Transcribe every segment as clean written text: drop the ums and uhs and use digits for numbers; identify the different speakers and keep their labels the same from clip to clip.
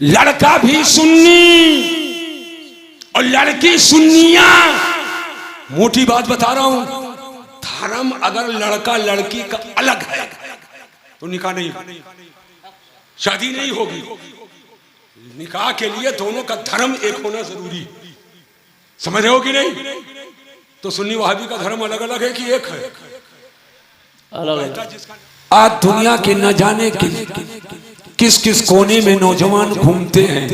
Speaker 1: लड़का भी सुन्नी और लड़की सुन्निया। मोटी बात बता रहा हूं, धर्म अगर लड़का लड़की का अलग है तो निकाह नहीं, शादी नहीं होगी। निकाह के लिए दोनों का धर्म एक होना जरूरी, समझ रहे हो कि नहीं? तो सुन्नी वहाबी का धर्म अलग अलग है कि एक है? अलग। आज दुनिया के न जाने किस किस कोने में नौजवान घूमते हैं।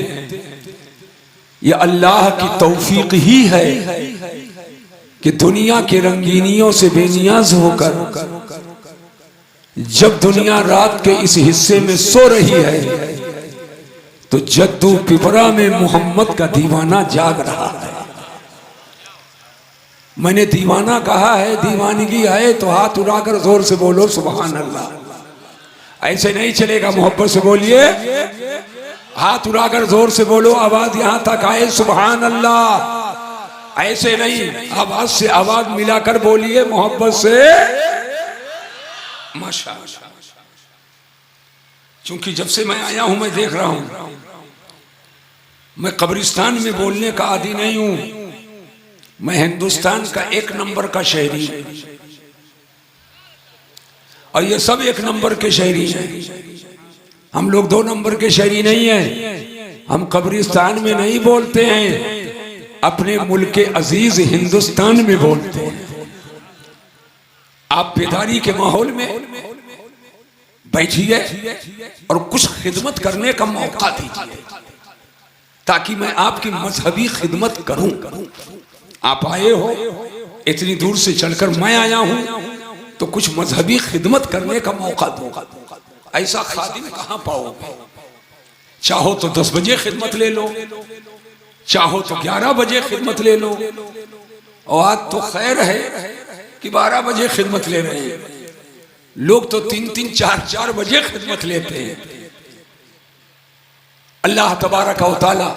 Speaker 1: ये अल्लाह की तौफीक ही है कि दुनिया के रंगीनियों से बेनियाज होकर जब दुनिया रात के इस हिस्से में सो रही है तो जद्दू पिपरा में मोहम्मद का दीवाना जाग रहा है। मैंने दीवाना कहा है, दीवानगी है तो हाथ उड़ाकर जोर से बोलो सुभान अल्लाह। ऐसे नहीं चलेगा, मोहब्बत से बोलिए, हाथ उड़ाकर जोर से बोलो, आवाज यहां तक आए सुभान अल्लाह। ऐसे नहीं, आवाज से आवाज मिलाकर बोलिए मोहब्बत से माशाअल्लाह। क्योंकि जब से मैं आया हूं मैं देख रहा हूं, मैं कब्रिस्तान में बोलने का आदी नहीं हूं। मैं हिंदुस्तान का एक नंबर का शहरी और ये सब एक नंबर के शहरी हैं। हम लोग दो नंबर के शहरी नहीं हैं। हम कब्रिस्तान में नहीं बोलते हैं, अपने मुल्क के अजीज हिंदुस्तान में बोलते हैं। आप बेदारी के माहौल में बैठिए और कुछ खिदमत करने का मौका दीजिए ताकि मैं आपकी मजहबी खिदमत करूं। आप आए हो इतनी दूर से चलकर, मैं आया हूं तो कुछ मजहबी खिदमत करने का मौका दो। ऐसा खादिम कहां पाओगे? चाहो तो 10 बजे खिदमत ले लो, चाहो तो 11 बजे खिदमत ले लो। और आज तो खैर है कि 12 बजे खिदमत ले रहे हैं। लोग तो 3-3, 4-4 बजे खिदमत लेते हैं। अल्लाह तबारक व तआला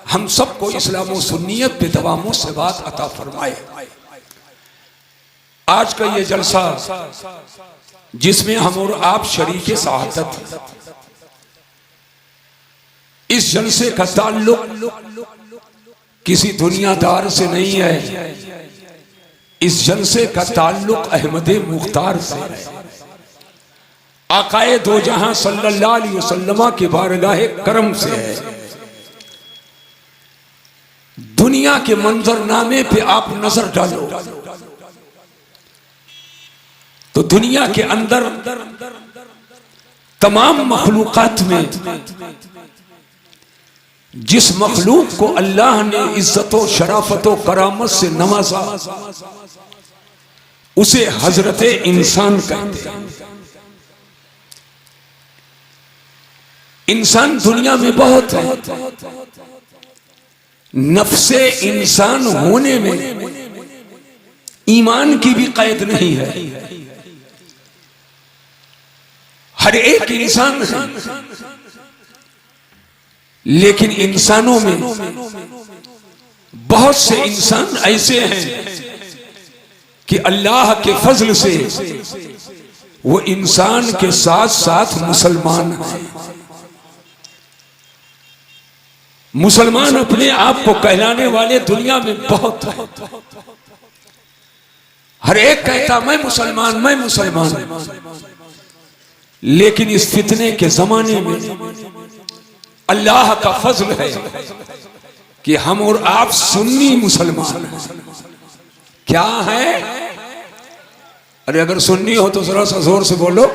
Speaker 1: हम सबको इस्लाम और सुन्नियत पे दवामों से बात अता फरमाए। आज का ये जलसा जिसमें हम और आप शरीके सआदत, इस जलसे का ताल्लुक किसी दुनियादार से नहीं है। इस जलसे का ताल्लुक अहमद मुख्तार से है। आकाए दो जहां सल्लल्लाहु अलैहि वसल्लम के बारगाहे करम से है। दुनिया के मंजरनामे पे आप नजर डालो तो दुनिया के अंदर तमाम मखलूकात में जिस मखलूक को अल्लाह ने इज्जत व शराफत व करामत से नवाजा उसे हजरत इंसान कहते हैं। इंसान दुनिया में बहुत है। नफ्से इंसान होने में ईमान की भी कैद नहीं है। हर एक इंसान है, लेकिन इंसानों में बहुत से इंसान ऐसे हैं कि अल्लाह के फजल से वो इंसान के साथ साथ मुसलमान हैं। मुसलमान अपने आप को कहलाने वाले दुनिया में बहुत हैं। हर एक कहता मैं मुसलमान, मैं मुसलमान। लेकिन इस फितने के जमाने में अल्लाह का फजल है कि हम और आप सुन्नी मुसलमान हैं। क्या है? अरे अगर सुन्नी हो तो जरा सा जोर से बोलो,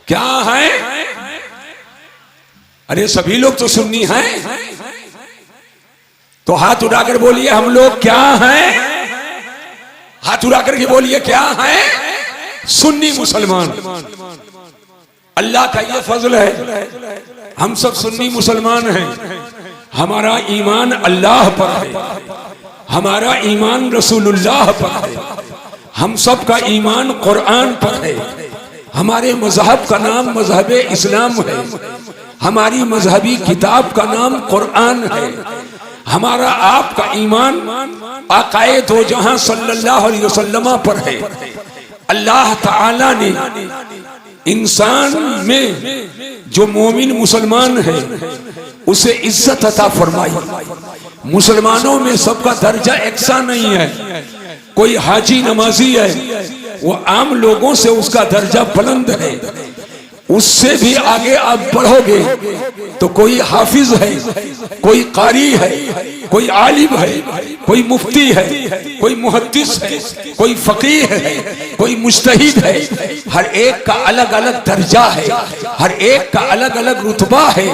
Speaker 1: क्या है? अरे सभी लोग तो सुन्नी हैं, तो हाथ उठाकर बोलिए हम लोग क्या हैं? हाथ उठाकर के बोलिए क्या हैं? सुन्नी मुसलमान। अल्लाह का ये फजल है, हम सब सुन्नी मुसलमान हैं। हमारा ईमान अल्लाह पर है, हमारा ईमान रसूलुल्लाह पर है, हम सब का ईमान कुरान पर है। हमारे मजहब का नाम मजहब इस्लाम है, हमारी मजहबी किताब का नाम कुरान है। हमारा आपका ईमान आकाए दो जहां सल्लल्लाहु अलैहि वसल्लम पर है। अल्लाह ताला ने इंसान में जो मोमिन मुसलमान है उसे इज्जत अता फरमाई। मुसलमानों में सबका दर्जा एकसा नहीं है। कोई हाजी नमाजी है, वो आम लोगों से उसका दर्जा बुलंद है। उससे भी आगे आप बढ़ोगे तो कोई हाफिज है, कोई कारी है, कोई आलिम है, कोई मुफ्ती है, कोई मुहद्दिस है, कोई फकीह है, कोई मुज्तहिद है। हर एक का अलग अलग दर्जा है, हर एक का अलग अलग रुतबा है।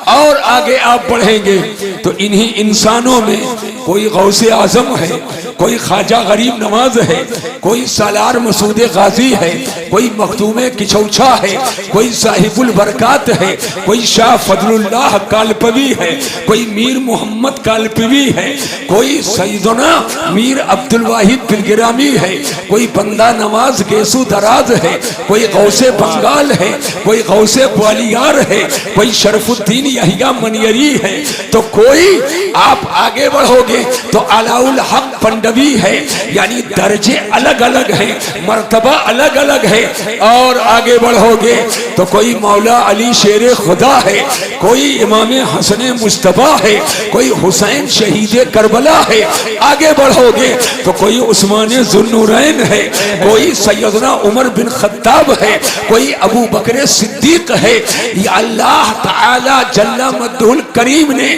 Speaker 1: और आगे आप बढ़ेंगे तो इन्हीं इंसानों में कोई गौसे आजम है, कोई ख्वाजा गरीब नवाज है, कोई सालार मसूद गाजी है, कोई मखदूमे किचौछा है, कोई साहिबुल बरकात है, कोई शाह फजलुल्लाह कालपवी है, कोई मीर मोहम्मद कालपवी है, कोई सैयदना मीर अब्दुल वाहिद बिलगिरामी है, कोई बंदा नवाज गेसू दराज है, कोई गौसे बंगाल है, कोई गौसे ग्वालियर है, कोई शरफुद्दीन यहिया मनियरी है। तो कोई आप आगे बढ़ोगे तो अलाउल हक पंडवी है, यानी दर्जे अलग अलग हैं, मर्तबा अलग अलग है। और आगे बढ़ोगे तो कोई मौला अली शेर खुदा है, कोई इमाम हसन मुस्तफा है, कोई हुसैन शहीद करबला है। आगे बढ़ोगे तो कोई उस्मान जुन्नूरैन है, कोई सैयदना उमर बिन खत्ताब है, कोई अबू बकर सिद्दीक है। या अल्लाह ताला जल्ला मद्दुल करीम ने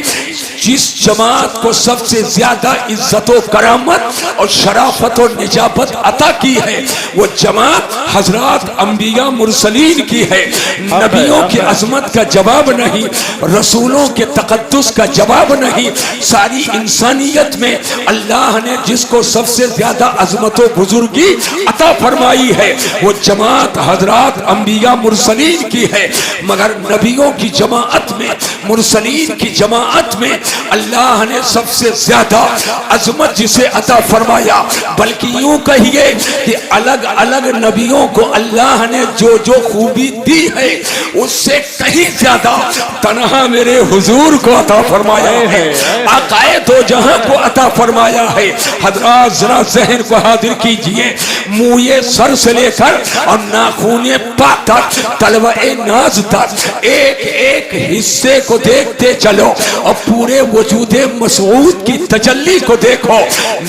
Speaker 1: जिस जमात को सबसे ज्यादा इज्जत व करामत और शराफत और निजाबत अता की है, वो जमात हजरत अंबिया मुरसलीन की है। नबियों की अजमत का जवाब नहीं, रसूलों के तकद्दुस का जवाब नहीं। सारी इंसानियत में अल्लाह ने जिसको सबसे ज्यादा अजमत व बुजुर्गी अता फरमाई है, वो जमात हजरत अंबिया मुरसलीन की है। मगर नबियों की जमाअत में, मुरसलीन की जमाअत में अल्लाह ने सबसे ज्यादा अजमत जिसे अता फरमाया, बल्कि यूं कहिए कि अलग अलग नबियों को अल्लाह ने जो जो खूबी दी है उससे कहीं ज्यादा तन्हा मेरे हुजूर को अता फरमाया है, आकाए दो जहां को अता फरमाया है। हजरात जरा ज़हन को हाजिर कीजिए, मुँह सर से लेकर और नाखूने पा तक, तलवाए नाज तक, एक एक हिस्से को देखते चलो और पूरे वजूदे मसऊद की तजल्ली को देखो।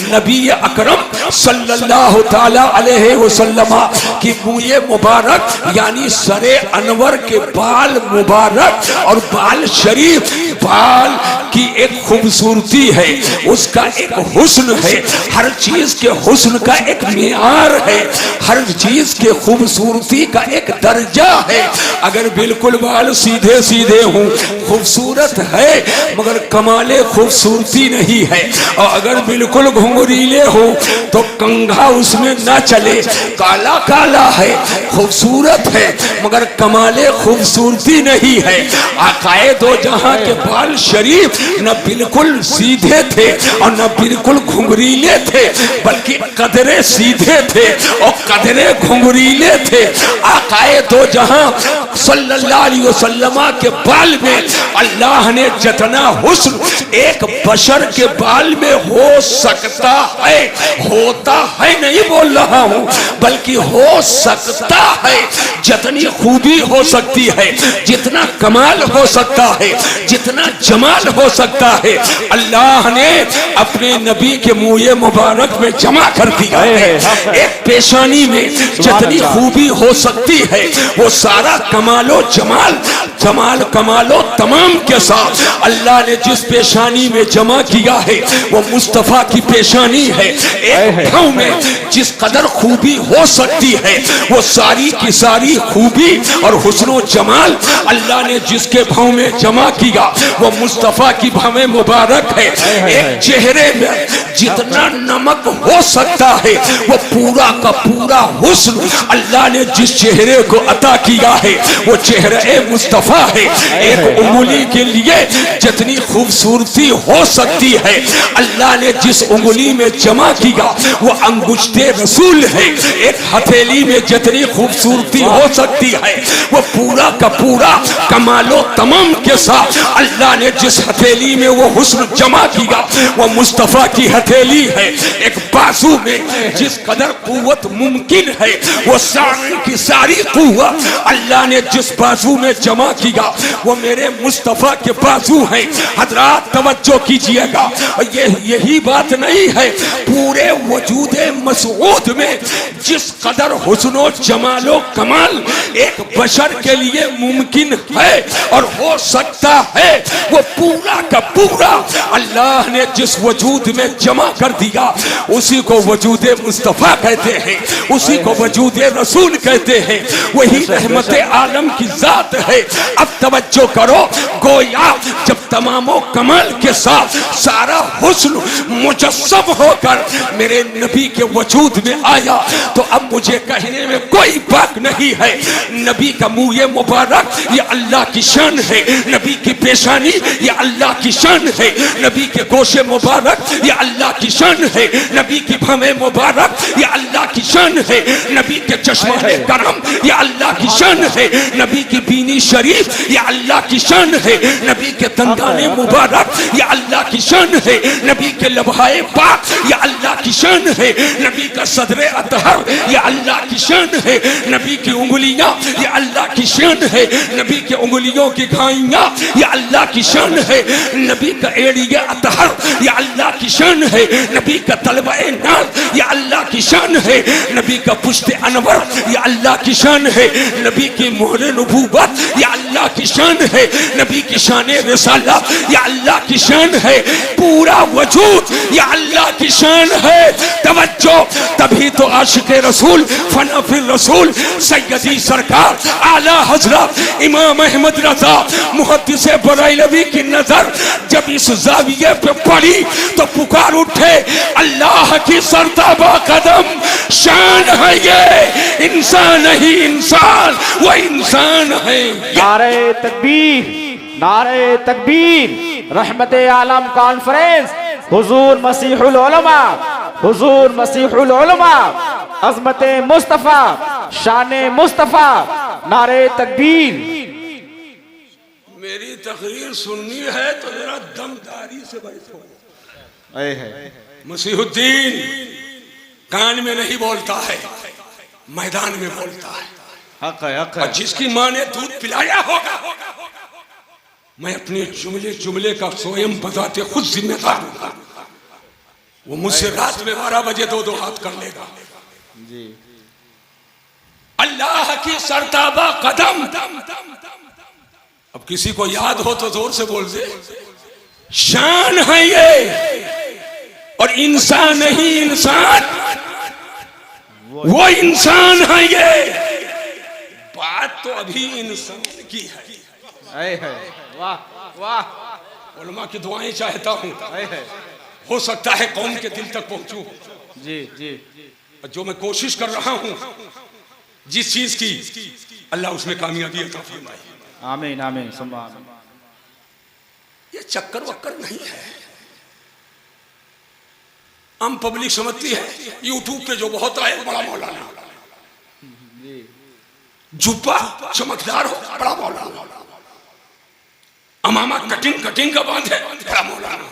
Speaker 1: नबी अकरम सल्लल्लाहु ताला अलैहि वसल्लम की मुँह मुबारक यानी सरे अनवर के बाल मुबारक और बाल शरीफ, बाल की एक खूबसूरती है, उसका एक हुस्न है। हर चीज के हुस्न का एक मियार है, हर चीज के खूबसूरती का एक दर्जा है। अगर बिल्कुल बाल सीधे सीधे हों खूबसूरत है, मगर कमाले खूबसूरती नहीं है। और अगर बिल्कुल घुंघरीले हो तो कंघा उसमें न चले, काला काला है, खूबसूरत है, मगर कमाले खूबसूरती नहीं है। आकाए दो जहां के बाल शरीफ न बिल्कुल सीधे थे और न बिल्कुल घुंघरीले थे, बल्कि कदरे सीधे थे और कदरे घुंघरीले थे। आकाए दो जहां सल्लल्लाहु अलैहि वसल्लम के बाल में अल्लाह ने जितना हुस्न एक बशर के बाल में हो सकता है, होता है नहीं बोल रहा हूं, बल्कि हो सकता है, जितनी खूबी हो सकती है, जितना कमाल हो सकता है, जितना जमाल हो सकता है, अल्लाह ने अपने नबी के मुँह मुबारक में जमा कर दिया है। एक पेशानी में जितनी खूबी हो सकती है वो सारा कमालो जमाल, जमाल कमालो तमाम के साथ अल्लाह ने जिस पेशानी में जमा किया है वो मुस्तफा की पेशानी है। एक भाव में जिस कदर खूबी हो सकती है वो सारी की सारी खूबी और हुस्नो जमाल अल्लाह ने जिसके भाव में जमा किया वो मुस्तफा की भाव मुबारक है। एक चेहरे में जितना नमक हो सकता है वो पूरा का पूरा हुस्न अल्लाह ने जिस चेहरे को अता किया है वो चेहरे मुस्तफा है। एक उंगली के लिए जितनी खूबसूरती हो सकती है अल्लाह ने जिस उंगली में जमा किया वो अंगुष्ठे रसूल है। एक हथेली में जितनी खूबसूरती हो सकती है वो पूरा का पूरा कमालो तमाम के साथ अल्लाह ने जिस हथेली हथेली में वो हुस्न जमा किया, वो मुस्तफा की हथेली है। एक बाजू में जिस कदर कुव्वत मुमकिन है, वो सारी की सारी कुव्वत अल्लाह ने जिस बाजू में जमा किया, वो मेरे मुस्तफा के बाजू है। हजरात तवज्जो कीजिएगा, यही बात नहीं है, पूरे वजूदे मसऊद में जिस कदर हुस्नो जमालो कमाल एक बशर के लिए मुमकिन है और हो सकता है, वो पूरा का पूरा अल्लाह ने जिस वजूद में जमा कर दिया, उसी को वजूदे मुस्तफा कहते हैं, उसी को वजूदे रसूल कहते हैं। वही रहमत आलम की जात है। अब तवज्जो करो, गोया जब तमामो कमाल के साथ सारा हुस्न मुजस्सम होकर मेरे नबी के वजूद में आया, तो अब मुझे कहने में कोई बात नहीं है। नबी का मुँह मुबारक ये अल्लाह की शान है, नबी की पेशानी ये अल्लाह की शान है, नबी के गोशे मुबारक ये अल्लाह की शान है, नबी की भवें मुबारक ये अल्लाह की शान है, नबी के चश्मे करम ये अल्लाह की शान है, नबी की बीनी शरीफ ये अल्लाह की शान है, नबी के दंदाने मुबारक ये अल्लाह की शान है, नबी के लबहाए पाक ये अल्लाह की शान है, नबी का सदरे अतहर ये अल्लाह की शान है, नबी की उंगलियां ये अल्लाह की शान है, नबी के उंगलियों की घाइयां ये अल्लाह की शान है, नबी का एड़िया अतहर ये अल्लाह की शान है, नबी का तलवाए नाज ये अल्लाह की शान है, नबी का पुश्ते अनवर ये अल्लाह की शान है, नबी की मोहरे नबूवत ये अल्लाह की शान है, नबी की शान रिसाला ये अल्लाह की शान है, पूरा वजूद ये अल्लाह की शान है। तवज्जो, तभी तो आशिक़े रसूल फना फिर रसूल सैयदी सरकार आला हजरत इमाम अहमद रजा मुहद्दिस बरैलवी की नजर जब इस जाविये पे पड़ी तो पुकार उठे, अल्लाह की सरताबा कदम शान है ये, इंसान नहीं इंसान, वो इंसान है।
Speaker 2: नारे तकबीर, नारे तकबीर। रहमत आलम कॉन्फ्रेंस, हुजूर मसीहुल उलमा, हुजूर मसीहुल उलमा, अज़मत मुस्तफा, शाने मुस्तफा, नारे तकबीर।
Speaker 1: मेरी तकरीर सुननी है तो जरा दमदारी से बैठो। मसीहुद्दीन कान में नहीं बोलता है, मैदान में बोलता है।
Speaker 2: हक है, हक है।
Speaker 1: और जिसकी माँ ने दूध पिलाया होगा, मैं अपने जुमले जुमले का स्वयं बताते खुद जिम्मेदार हूँ। वो मुझसे रात में 12 बजे दो हाथ कर लेगा जी। अल्लाह की सरताबा कदम। अब किसी को याद हो तो जोर से बोल दे, शान है ये, और इंसान नहीं इंसान, वो इंसान है ये। बात तो अभी इंसान की है।
Speaker 2: वाह वाह।
Speaker 1: उलमा की दुआएं चाहता हूँ, हो सकता है कौम के दिल तक पहुंचूं
Speaker 2: जी जी।
Speaker 1: जो मैं कोशिश कर रहा हूँ जिस चीज की, अल्लाह उसमें कामयाबी अता फरमाए।
Speaker 2: आमीन आमीन सुम्मा आमीन।
Speaker 1: ये चक्कर वक्कर नहीं है, आम पब्लिक समझती है यूट्यूब पे जो बहुत आए बड़ा मौलाना, जुब्बा चमकदार हो बड़ा मौलाना, अमामा कटिंग कटिंग का बांधे बड़ा मौलाना,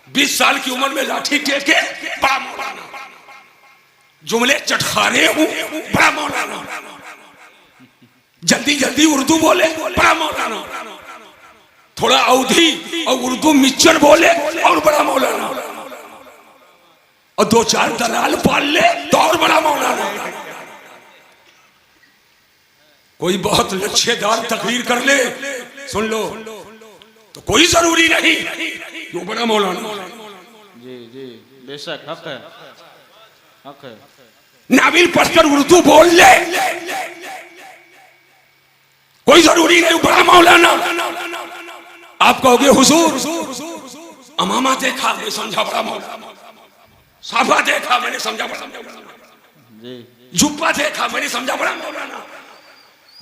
Speaker 1: 20 साल की उम्र में लाठी टेके बड़ा मौलाना, जुमले चटखारे हूं बड़ा मौलाना, जल्दी जल्दी उर्दू बोले बड़ा मौलाना, थोड़ा अवधी और उर्दू मिक्सचर बोले और बड़ा मौलाना, और 2-4 दलाल पाल ले तो और बड़ा मौलाना। कोई बहुत लच्छेदार तकरीर कर ले, सुन लो, तो कोई जरूरी नहीं कि वो बड़ा मौलाना।
Speaker 2: जी जी बेशक, हक है, हक है।
Speaker 1: नाबिल पढ़कर उर्दू बोल ले, कोई जरूरी नहीं बड़ा मौलाना। आप कहोगे हुजूर अमामा देखा मैं समझा बड़ा मौलाना, साफा देखा मैंने समझा बड़ा मौलाना, जुब्बा देखा मैंने समझा बड़ा मौलाना,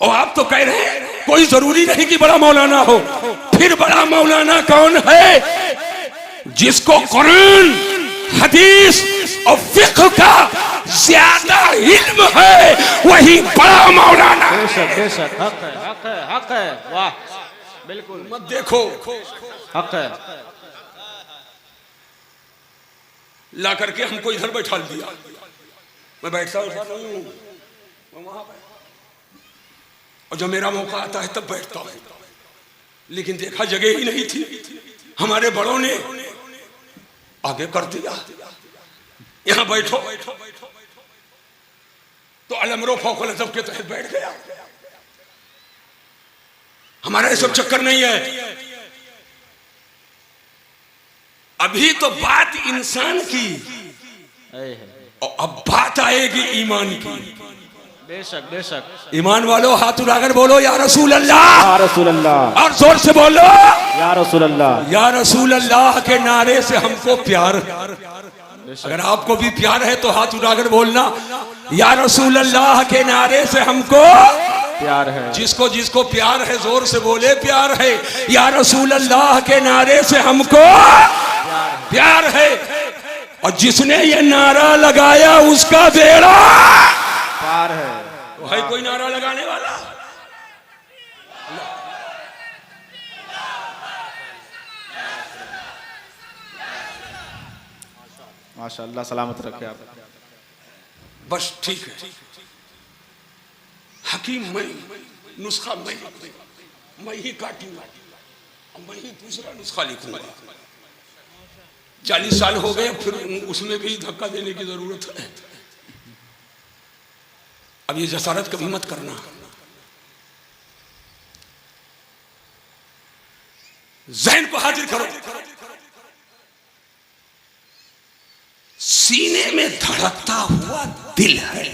Speaker 1: और आप तो कह रहे हैं कोई जरूरी नहीं कि बड़ा मौलाना हो। फिर बड़ा मौलाना कौन है? जिसको कुरान, हदीस और फिक्र का ज्यादा इल्म है, वही बड़ा मौलाना।
Speaker 2: बेशक बेशक, हक है, हक है, हक है। वाह बिल्कुल
Speaker 1: मत देखो।
Speaker 2: हक है।
Speaker 1: ला करके हमको इधर बैठा दिया, मैं बैठता नहीं हूँ, मैं वहां और जब मेरा मौका आता है तब बैठता हूँ। लेकिन देखा जगह ही नहीं थी, हमारे बड़ों ने आगे कर दिया, यहां बैठो। तो अलमरो फौकल अदब के तहत बैठ गया। हमारा ये सब चक्कर नहीं है। अभी तो बात इंसान की और अब बात आएगी ईमान की।
Speaker 2: बेशक बेशक।
Speaker 1: ईमान वालों हाथ उठाकर बोलो या रसूल अल्लाह,
Speaker 3: या रसूल अल्लाह,
Speaker 1: और जोर से बोलो
Speaker 3: या रसूल अल्लाह।
Speaker 1: या रसूल अल्लाह के नारे से हमको प्यार। अगर आपको भी प्यार है तो हाथ उठाकर बोलना या रसूल अल्लाह के नारे से हमको
Speaker 3: प्यार है।
Speaker 1: जिसको जिसको प्यार है जोर से बोले प्यार है। या रसूल अल्लाह के नारे से हमको प्यार है। और जिसने ये नारा लगाया उसका बेड़ा
Speaker 3: प्यार है।
Speaker 1: तो है कोई नारा लगाने वाला?
Speaker 3: माशाअल्लाह सलामत रखे आप।
Speaker 1: बस ठीक है। हकीम मैं, नुस्खा मैं ही काटूंगा और मैं ही दूसरा नुस्खा लिखूंगा। 40 साल हो गए, फिर उसमें भी धक्का देने की जरूरत है। अब ये जसारत कभी मत करना। ज़हन को हाजिर करो। सीने में धड़कता हुआ दिल है।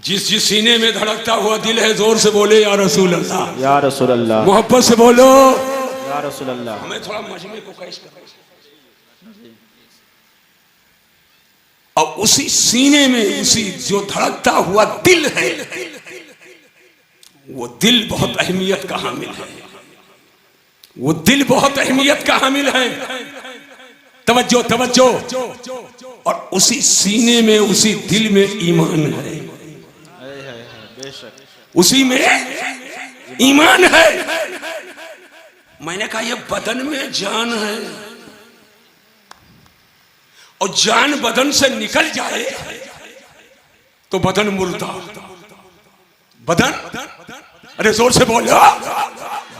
Speaker 1: जिस जिस सीने में धड़कता हुआ दिल है जोर से बोले या रसूल अल्लाह,
Speaker 3: या रसूल अल्लाह।
Speaker 1: मोहब्बत से बोलो
Speaker 3: या रसूल अल्लाह।
Speaker 1: हमें थोड़ा मजमे को कैश कर। और उसी सीने में उसी जो धड़कता हुआ दिल है, वो दिल बहुत अहमियत का हामिल है। वो दिल बहुत अहमियत का हामिल है। तवज्जो तवज्जो। और उसी सीने में उसी दिल में ईमान है। उसी में ईमान है। मैंने कहा ये बदन में जान है और जान बदन से निकल जाए तो बदन मुर्दा। बदन, अरे जोर से बोलो,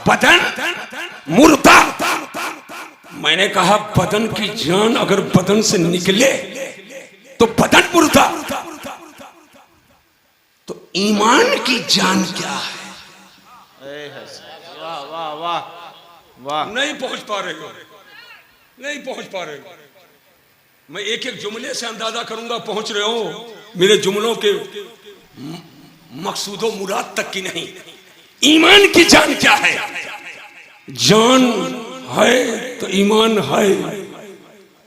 Speaker 1: बदन मुर्दा। मैंने कहा बदन की जान अगर बदन से निकले तो बदन मुर्दा। तो ईमान की जान क्या है?
Speaker 2: वाह वाह वाह वाह।
Speaker 1: नहीं पहुंच पा रहे हो, नहीं पहुंच पा रहे हो। मैं एक एक जुमले से अंदाजा करूंगा पहुंच रहे हो। मेरे जुमलों के मकसूदो मुराद तक की नहीं। ईमान की जान क्या है? जान है तो ईमान है,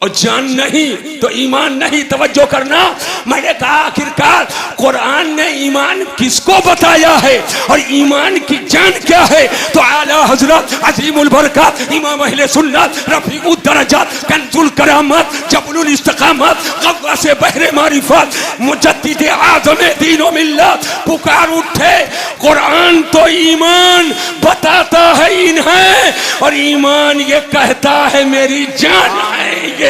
Speaker 1: और जान नहीं तो ईमान नहीं। तवज्जो करना। मैंने कहा आखिरकार कुरान ने ईमान किसको बताया है और ईमान की जान क्या है? तो आला हजरत अजीमुल बरकत इमाम अहले सुन्नत रफीउद दरजात कंजुल करामत जबलुल इस्तिकामत गव्वास बहरे मारिफत मुजद्दिद आज़म दीन व मिल्लत पुकार उठे। कुरान तो ईमान बताता है इन्हें, और ईमान ये कहता है मेरी जान है ये।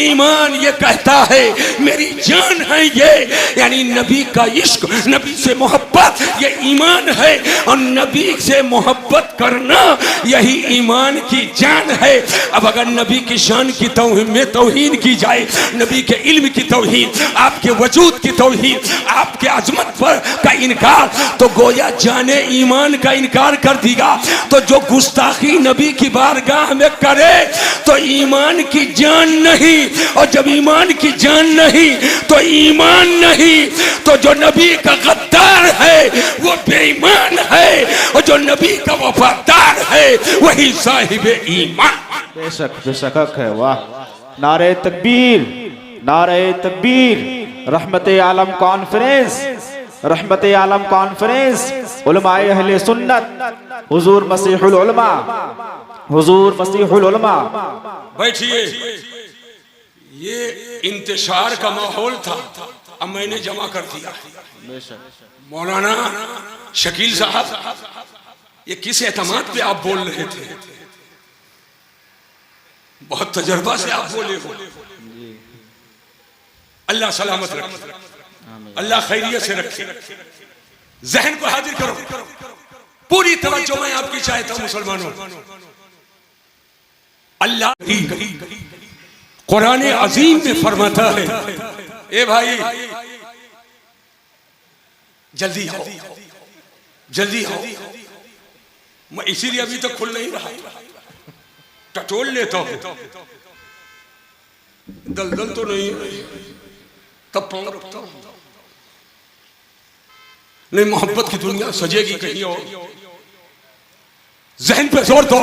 Speaker 1: ईमान ये कहता है मेरी जान है ये। यानी नबी का इश्क, नबी से मोहब्बत ये ईमान है, और नबी से मोहब्बत करना यही ईमान की जान है। अब अगर नबी की शान की तौहीन की जाए, नबी के इल्म की तौहीन, आपके वजूद की तौहीन, आपके अजमत पर का इनकार, तो गोया जाने ईमान का इनकार कर दिया। तो जो गुस्ताखी नबी की बारगाह में करे तो ईमान की जान नहीं, और जब ईमान की जान नहीं तो ईमान नहीं। तो जो नबी का गद्दार है वो बेईमान है, और जो नबी का वफादार है वही साहिब ईमान।
Speaker 3: बेशक बेशक हक है। वाह। नारे तकबीर, नारे तकबीर। रहमत आलम कॉन्फ्रेंस, रहमत आलम कॉन्फ्रेंस, उलमाए अहले सुन्नत, हुजूर मसीहुल उलमा, हुजूर मसीहुल उलमा।
Speaker 1: बैठिए। ये इंतशार का माहौल था, अब मैंने जमा कर दिया। मौलाना शकील साहब ये किस एतमाद पे आप बोल रहे थे? बहुत तजर्बा से आप बोले हो। अल्लाह सलामत रखे, अल्लाह खैरियत से रखे। जहन को हाजिर करो, पूरी तवज्जो मैं आपकी चाहता हूं मुसलमानों। अल्लाह कुरान अजीम में फरमाता है, ए भाई जल्दी आओ, जल्दी आओ। मैं इसीलिए अभी तक खुल नहीं रहा, टटोल लेता हूं, दलदल तो नहीं तब पांव रखता हूं। नहीं, मोहब्बत की दुनिया सजेगी कहीं और। जहन पे जोर दो।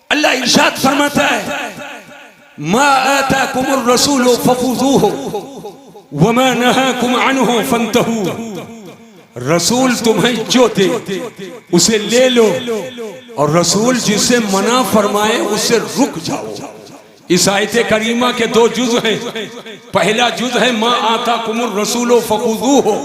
Speaker 1: अल्लाह इरशाद फरमाता है, मा आताकुमुर रसूलु फखुज़ूहु वमा नहाकुम अन्हु फंतहू। रसूल तुम्हें जो दे उसे ले लो, और रसूल जिसे मना फरमाए उससे रुक जाओ। इस आयत करीमा के दो जुज हैं। पहला जुज है मा आताकुमुर रसूलु फखुज़ूहु,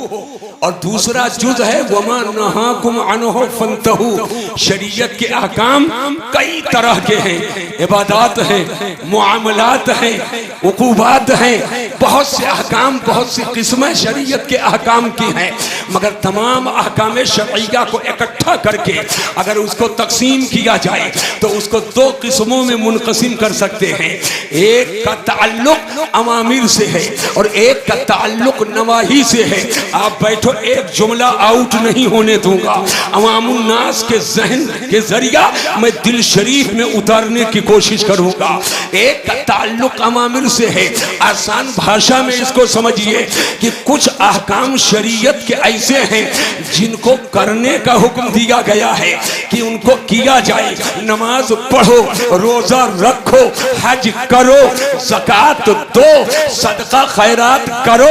Speaker 1: और दूसरा जुज है वमा नहाकुम अन्हु फंतहू। शरीयत के अहकाम कई तरह के हैं, इबादत हैं, मुआमलात हैं, उकूबात हैं, बहुत से अहकाम, बहुत सी किस्में शरीयत के अहकाम की हैं। मगर तमाम अहकाम शरइया को इकट्ठा करके अगर उसको तकसीम किया जाए तो उसको दो किस्मों में मुनक़सिम कर सकते हैं। एक का ताल्लुक अवामिर से है और एक का ताल्लुक नवाही से है। आप बैठो, एक जुमला आउट नहीं होने दूंगा। अवामुन नास के जहन के जरिया मैं दिल शरीफ में उतारने की कोशिश करूंगा। एक का ताल्लुक अवामिर से है। आसान भाषा में इसको समझिए कि कुछ अहकाम शरीयत के ऐसे हैं जिनको करने का हुक्म दिया गया है कि उनको किया जाए। नमाज पढ़ो, रोजा रखो, हज करो, ज़कात दो, सदका खैरात करो,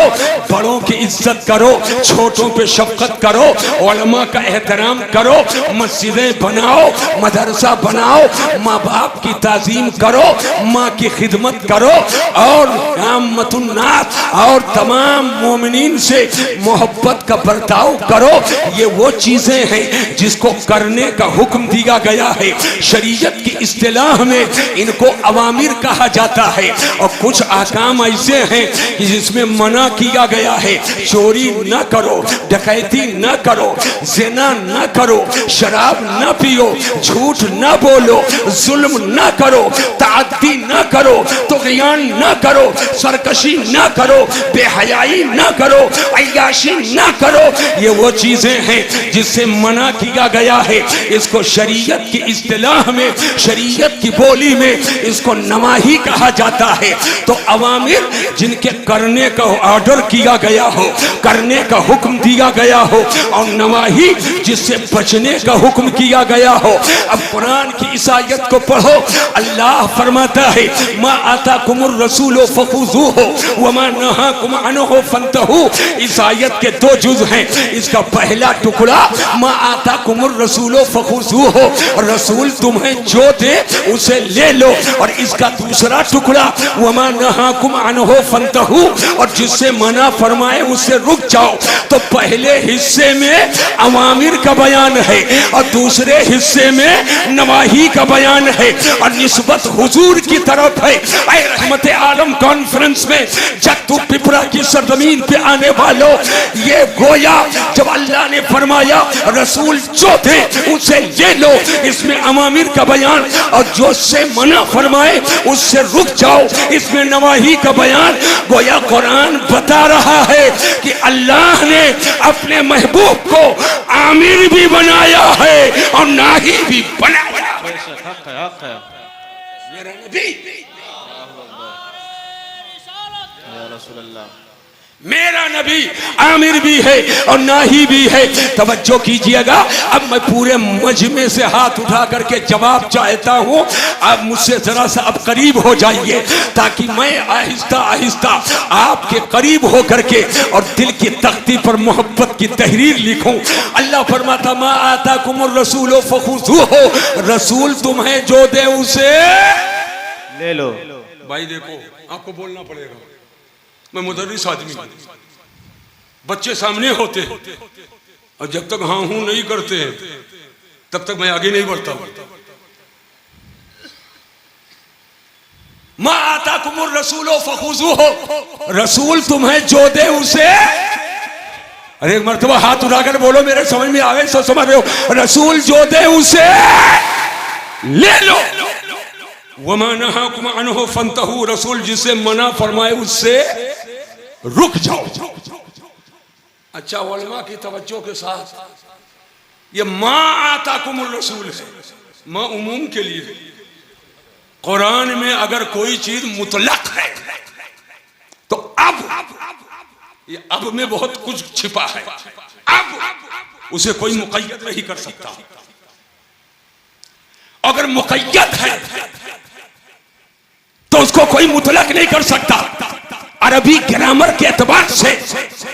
Speaker 1: बड़ों की इज्जत करो, छोटों पे शफकत करो, उलमा का एहतराम करो, मस्जिदें बनाओ, मदरसा बनाओ, माँ बाप की ताजीम करो, माँ की खिदमत करो, और आम्मतुन्नास और तमाम मोमिनीन से मोहब्बत का बर्ताव करो। ये वो चीजें हैं जिसको करने का हुक्म दिया गया है। शरीयत की इस्तिलाह में इनको अवामिर कहा जाता है। और कुछ अहकाम ऐसे हैं कि जिसमें मना किया गया है। चोरी न करो, डकैती न करो, ज़िना न करो, शराब न पियो, झूठ न बोलो, जुल्म न करो, ताअद्दी न करो, तुग़यान न करो, सरकशी न करो, बेहयाई न करो, अय्याशी न करो। ये वो चीजें हैं जिससे मना किया गया है। इसको शरीयत की इस्तिलाह में, शरीयत की बोली में इसको नवाही कहा जाता है। तो अवामिर जिनके करने का ऑर्डर किया गया हो, करने का हुक्म दिया गया हो, और नवाही जिससे बचने का हुक्म किया गया हो। अब कुरान की इस आयत को पढ़ो। अल्लाह फरमाता है मा आताकुमुर रसूलु फखुज़ूहु वमा नहाकुम अन्हु फंतहू। इस आयत के दो जुज हैं। इसका पहला टुकड़ा मा आताकुमुर रसूलु फखुज़ूहु, रसूल तुम्हें जो दे उसे ले लो, और इसका दूसरा टुकड़ा वमा नहाकुम अन्हु फंतहू, और जिससे मना फरमाए उससे रुक जाओ। तो पहले हिस्से में अवामिर का बयान है और दूसरे हिस्से में नवाही का बयान है, और निस्बत हुजूर की तरफ है। ऐ रहमत आलम कॉन्फ्रेंस में जत्तू पिपरा की सरजमीन पे आने वालों, ये गोया जब अल्लाह ने फरमाया रसूल जो थे उसे ले लो, इसमें अवामिर का बयान, और जो से मना फरमाए उससे रुक जाओ, इसमें नवाही का बयान। गोया कुरान बता रहा है कि अल्लाह ने अपने महबूब को आमिर भी बनाया है और नाही भी बनाया है।
Speaker 2: हक है
Speaker 1: मेरा नबी,
Speaker 2: या रसूल अल्लाह,
Speaker 1: मेरा नबी आमिर भी है और नाही भी है। तवज्जो कीजिएगा। अब मैं पूरे मजमे से हाथ उठा करके जवाब चाहता हूं। आप मुझसे जरा सा अब करीब हो जाइए ताकि मैं आहिस्ता आहिस्ता आपके करीब हो करके और दिल की तख्ती पर मोहब्बत की तहरीर लिखूं। अल्लाह फरमाता मा आताकुमुर रसूलु फखुज़ूहु, रसूल तुम्हें जो दे उसे
Speaker 3: ले लो।
Speaker 1: भाई देखो, आपको बोलना पड़ेगा। मैं मुदर्रिस आदमी हूं, बच्चे सामने होते हैं और जब तक हाँ हूं नहीं करते हैं तब तक मैं आगे नहीं बढ़ता हूं। मा आता कुमुर रसूलो फखुज़ूहु, रसूल तुम्हें जो दे उसे, अरे एक मर्तबा हाथ उठाकर बोलो, मेरे समझ में आवे तो समझ रहे हो। रसूल जो दे उसे ले लो। वमा नहाकुम अन्हु फंतहू, रसूल जिसे मना फरमाए उससे रुक जाओ। अच्छा, उलमा की तवज्जो के साथ, ये मा आता कुमुर रसूल है, मा उमूम के लिए। कुरान में अगर कोई चीज मुतलक है तो अब, ये अब में बहुत कुछ छिपा है, अब उसे कोई मुक़य्यद नहीं कर सकता। अगर मुक़य्यद है तो उसको कोई मुतलक नहीं कर सकता। अरबी ग्रामर के एतबार से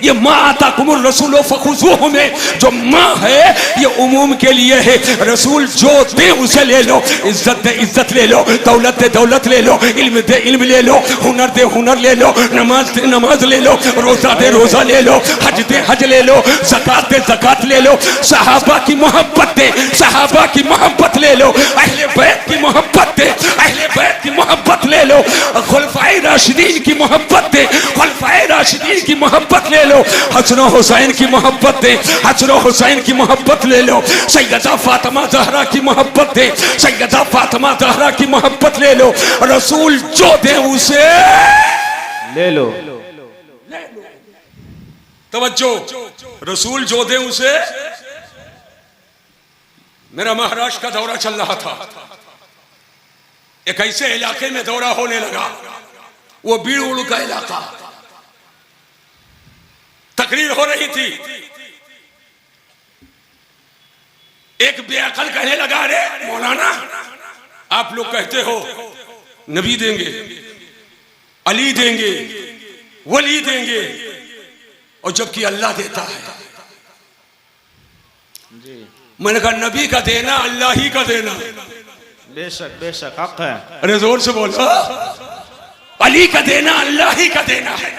Speaker 1: ये मा आता कुमुर रसूलो फखुज़ूहु में जो माँ है ये उमूम के लिए है। रसूल जो दे उसे ले लो, इज्जत दे इज्जत ले लो, दौलत दे दौलत ले लो, इल्म दे इल्म ले लो, हुनर दे हुनर ले लो, नमाज दे नमाज ले लो, रोजा दे रोजा ले लो, हज दे हज ले लो, ज़कात दे ज़कात ले लो, सहाबा की मोहब्बत दे, सहाबा की मोहब्बत ले लो, अहले बैत की मोहब्बत दे, अहले बैत की मोहब्बत ले लो, खुलफाए राशिदीन की मोहब्बत दे, खुलफाए राशिदीन की मोहब्बत ले लो, हसन हुसैन की मोहब्बत दे, हसन हुसैन की मोहब्बत ले लो, सैयदा फातिमा ज़हरा की मोहब्बत दे, सैयदा फातिमा ज़हरा की मोहब्बत ले लो। रसूल जो दे उसे
Speaker 3: ले लो।
Speaker 1: तवज्जो, रसूल जो दे उसे। मेरा महाराष्ट्र का दौरा चल रहा था, एक ऐसे इलाके में दौरा होने लगा, वो बीड़ का इलाका, तकरीर हो रही थी। एक बेअकल कहने लगा, अरे मौलाना आप लोग कहते हो नबी देंगे, अली देंगे, वली देंगे, और जबकि अल्लाह देता है। मैंने कहा नबी का देना अल्लाह ही का देना।
Speaker 3: बेशक बेशक हक है।
Speaker 1: अरे जोर से बोलो, अली का देना अल्लाह ही का देना है।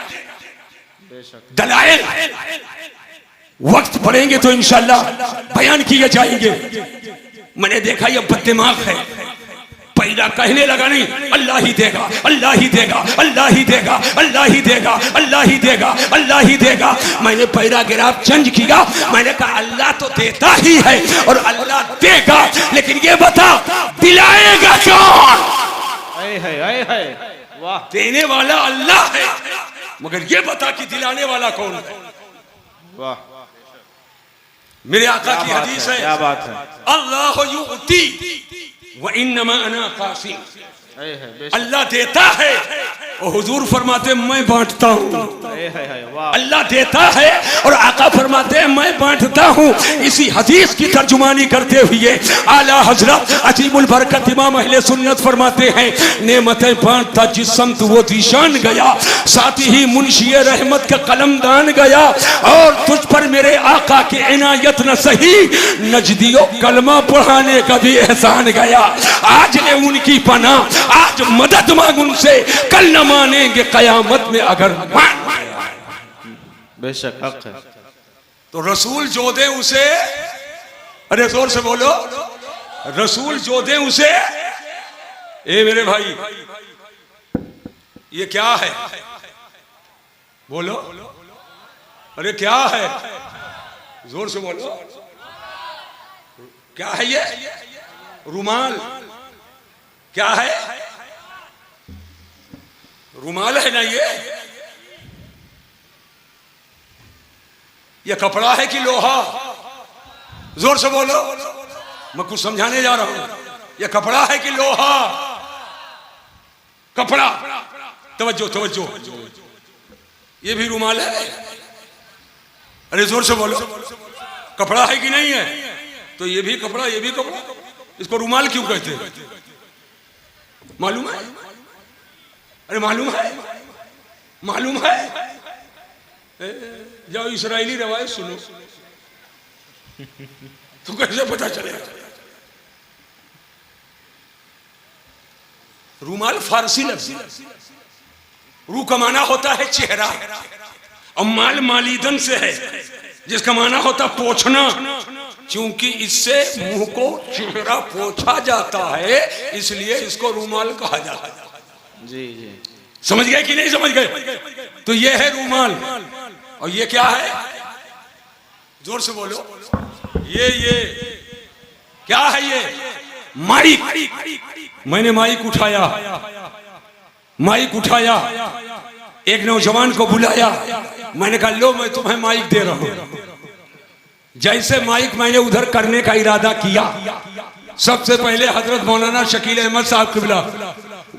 Speaker 1: दलाइल वक्त पड़ेंगे तो इंशाअल्लाह बयान किए जाएंगे। मैंने देखा ये बददिमाग है, पैदा कहने लगा नहीं, अल्लाह ही देगा, अल्लाह ही देगा, अल्लाह ही देगा, अल्लाह ही देगा, अल्लाह ही देगा, अल्लाह ही देगा। मैंने पैराग्राफ चेंज किया, मैंने कहा अल्लाह तो देता ही है और अल्लाह देगा, लेकिन ये बता दिलाएगा कौन?
Speaker 3: है वाह,
Speaker 1: देने वाला अल्लाह है, मगर ये बता कि दिलाने वाला कौन है?
Speaker 3: वाह,
Speaker 1: मेरे आका की हदीस है,
Speaker 3: क्या बात है।
Speaker 1: अल्लाह युती व इन्नमा अना कासिम, अल्लाह देता है और हुजूर फरमाते मैं बांटता हूँ। अल्लाह देता है और आका फरमाते हैं मैं बांटता हूँ। इसी हदीस की तर्जुमानी करते हुए आला हजरत अजीमुल बरकत इमाम अहले सुन्नत फरमाते हैं, नेमतें बांटता जिस समत वो दिशान गया, साथ ही मुंशी रहमत का कलमदान गया, और तुझ पर मेरे आका की इनायत न सही नजदियों कलमा पढ़ाने का भी एहसान गया। आज ले उनकी पना, आज मदद मांग उनसे, कल न मानेंगे कयामत में अगर मान।
Speaker 3: बेशक हक है।
Speaker 1: तो रसूल जो दे उसे, अरे जोर से बोलो, रसूल जो दे उसे। ए मेरे भाई, ये क्या है? बोलो, अरे क्या है? जोर से बोलो, क्या है ये? रुमाल। क्या है? रुमाल है ना ये कपड़ा है कि लोहा? जोर से बोलो, मैं कुछ समझाने जा रहा हूं। ये कपड़ा है कि लोहा? कपड़ा। तवज्जो तवज्जो, ये भी रुमाल है। अरे जोर से बोलो, कपड़ा है कि नहीं है? तो ये भी कपड़ा, ये भी कपड़ा, इसको रुमाल क्यों कहते हैं? मालूम है? अरे मालूम है, मालूम है? जाओ इस्राएली रवायत सुनो तो कैसे पता चलेगा। रुमाल फारसी लफ्ज़, रू का माना होता है चेहरा, और माल मालीदन से है जिसका माना होता पोछना। चूंकि इससे मुंह को चेहरा पोछा जाता है इसलिए इसको रूमाल कहा जाता है।
Speaker 2: जी जी
Speaker 1: समझ गए कि नहीं समझ गए? तो ये है रूमाल। और ये क्या है? जोर से बोलो। ये क्या है? ये माइक। मैंने माइक उठाया, एक नौजवान को बुलाया, मैंने कहा लो मैं तुम्हें माइक दे रहा हूं। जैसे माइक मैंने उधर करने का इरादा किया, सबसे पहले हजरत मौलाना शकील अहमद साहब किबला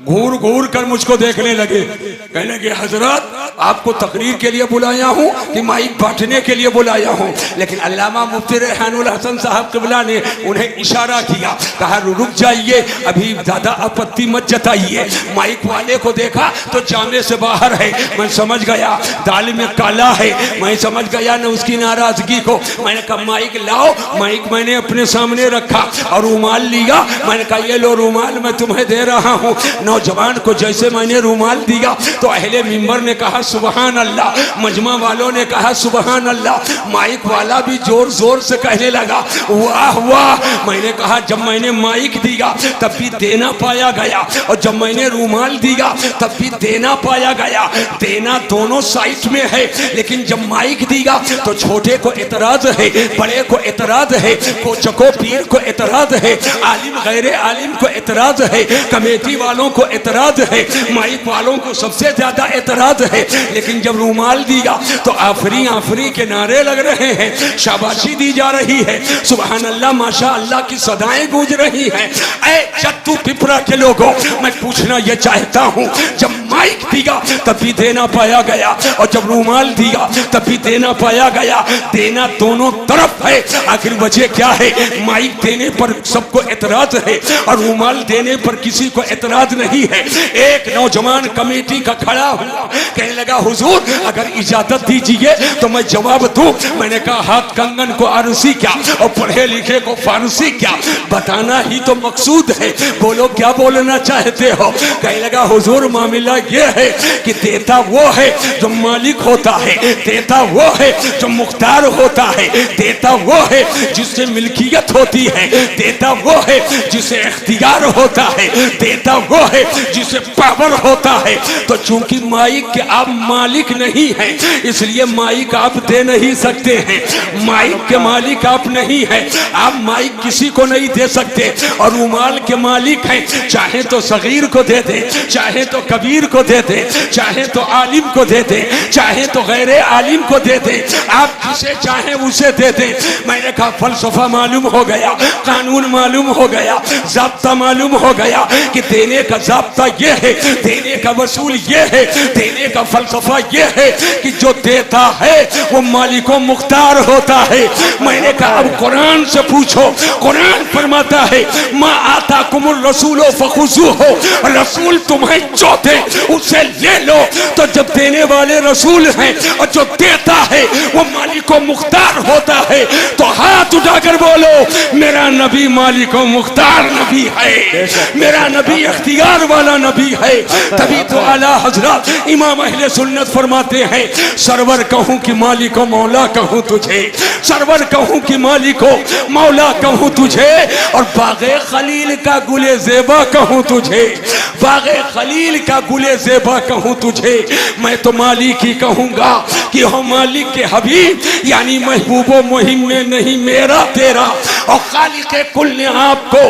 Speaker 1: घूर घूर कर मुझको देखने लगे, कहने लगे हजरत आपको तकरीर के लिए बुलाया हूँ कि माइक बांटने के लिए बुलाया हूँ? लेकिन अल्लामा मुफ्ती रेहानुल हसन साहब किबला ने उन्हें इशारा किया, कहा रुक जाइए, अभी ज्यादा आपत्ति मत जताइए। माइक वाले को देखा तो जामे से बाहर है। मैं समझ गया दाल में काला है, मैं समझ गया न उसकी नाराजगी को। मैंने कहा माइक लाओ। माइक मैंने अपने सामने रखा और रूमाल लिया। मैंने कहा ये लो रूमाल मैं तुम्हें दे रहा हूँ। नौजवान को जैसे मैंने रूमाल दिया तो अहले मिंबर ने कहा सुबहान अल्लाह, मजमा वालों ने कहा सुबहान अल्लाह, माइक वाला भी जोर जोर से कहने लगा वाह वाह। मैंने कहा जब मैंने माइक दिया तब भी देना पाया गया और जब मैंने रूमाल दिया तब भी देना पाया गया। देना दोनों साइड में है, लेकिन जब माइक दिया तो छोटे को एतराज है, बड़े को एतराज है, कोचको पीर को एतराज है, आलिम गैर आलिम को एतराज है, कमेटी वालों को एतराज है, माइक वालों को सबसे ज्यादा एतराज है। लेकिन जब रूमाल दिया तो आफरी आफरी के नारे लग रहे हैं, शाबाशी दी जा रही है, सुभान अल्लाह माशा अल्लाह की सदाएं गूंज रही हैं। ऐ चत्तू पिपरा के लोगों, मैं पूछना यह चाहता हूँ, जब माइक दिया तब भी देना पाया गया और जब रूमाल दिया तब भी देना पाया गया। देना दोनों तरफ है, आखिर वजह क्या है? माइक देने पर सबको एतराज है और रूमाल देने पर किसी को एतराज नहीं है। एक नौजवान कमेटी का खड़ा हुआ, कहने लगा हुजूर अगर इजाजत दीजिए तो मैं जवाब दूं। मैंने कहा हाथ कंगन को आरसी क्या और पढ़े लिखे को फारसी क्या? बताना ही तो मकसूद है, बोलो क्या बोलना चाहते हो? कहने लगा हुजूर मामला ये है कि देता वो है जो मालिक होता है, देता वो है जो मुख्तार होता है, देता वो है जिससे मिल्कियत होती है, देता वो है जिसे इख्तियार होता है, देता वो है जिसे पावर होता है। तो चूंकि माइक के आप मालिक नहीं हैं इसलिए माइक आप दे नहीं सकते हैं। माइक के मालिक आप नहीं हैं, आप माइक किसी को नहीं दे सकते। और रूमाल के मालिक हैं, चाहे तो सगीर को दे दे, चाहे तो कबीर को दे दे, चाहे तो आलिम को दे दे, चाहे तो गैर आलिम को दे दे, आप जिसे चाहे उसे दे दे। मैंने कहा फलसफा मालूम हो गया, कानून मालूम हो गया, ज़ाब्ता मालूम हो गया कि देने का ज़ाब्ता ये है, देने का वसूल ये है, देने का फलसफा ये है कि जो देता है वो मालिको मुख्तार होता है। मैंने कहा अब कुरान से पूछो, कुरान फरमाता है मा आता कुमुल रसूलो फखुजू हो, रसूल तुम्हें जो दे उसे ले लो। तो जब देने वाले रसूल हैं और जो देता है वो मालिको मुख्तार होता है, तो हाथ उठाकर बोलो मेरा नबी मालिको मुख्तार नबी है, मेरा नबी इख्तियार वाला नबी है। तभी तो आला हजरत इमाम अहले सुन्नत फरमाते हैं सरवर कहूं कि मालिको मौला कहूं तुझे, सरवर कहूं कि मालिको मौला कहूं तुझे, और बागे खलील का गुले ज़ेबा कहूं तुझे, बागे खलील का गुले ज़ेबा कहूं तुझे। मैं तो मालिक ही कहूंगा कि हो मालिक के हबीब, यानी महबूबो मुहिम में नहीं मेरा तेरा, और खालिक कुल ने आपको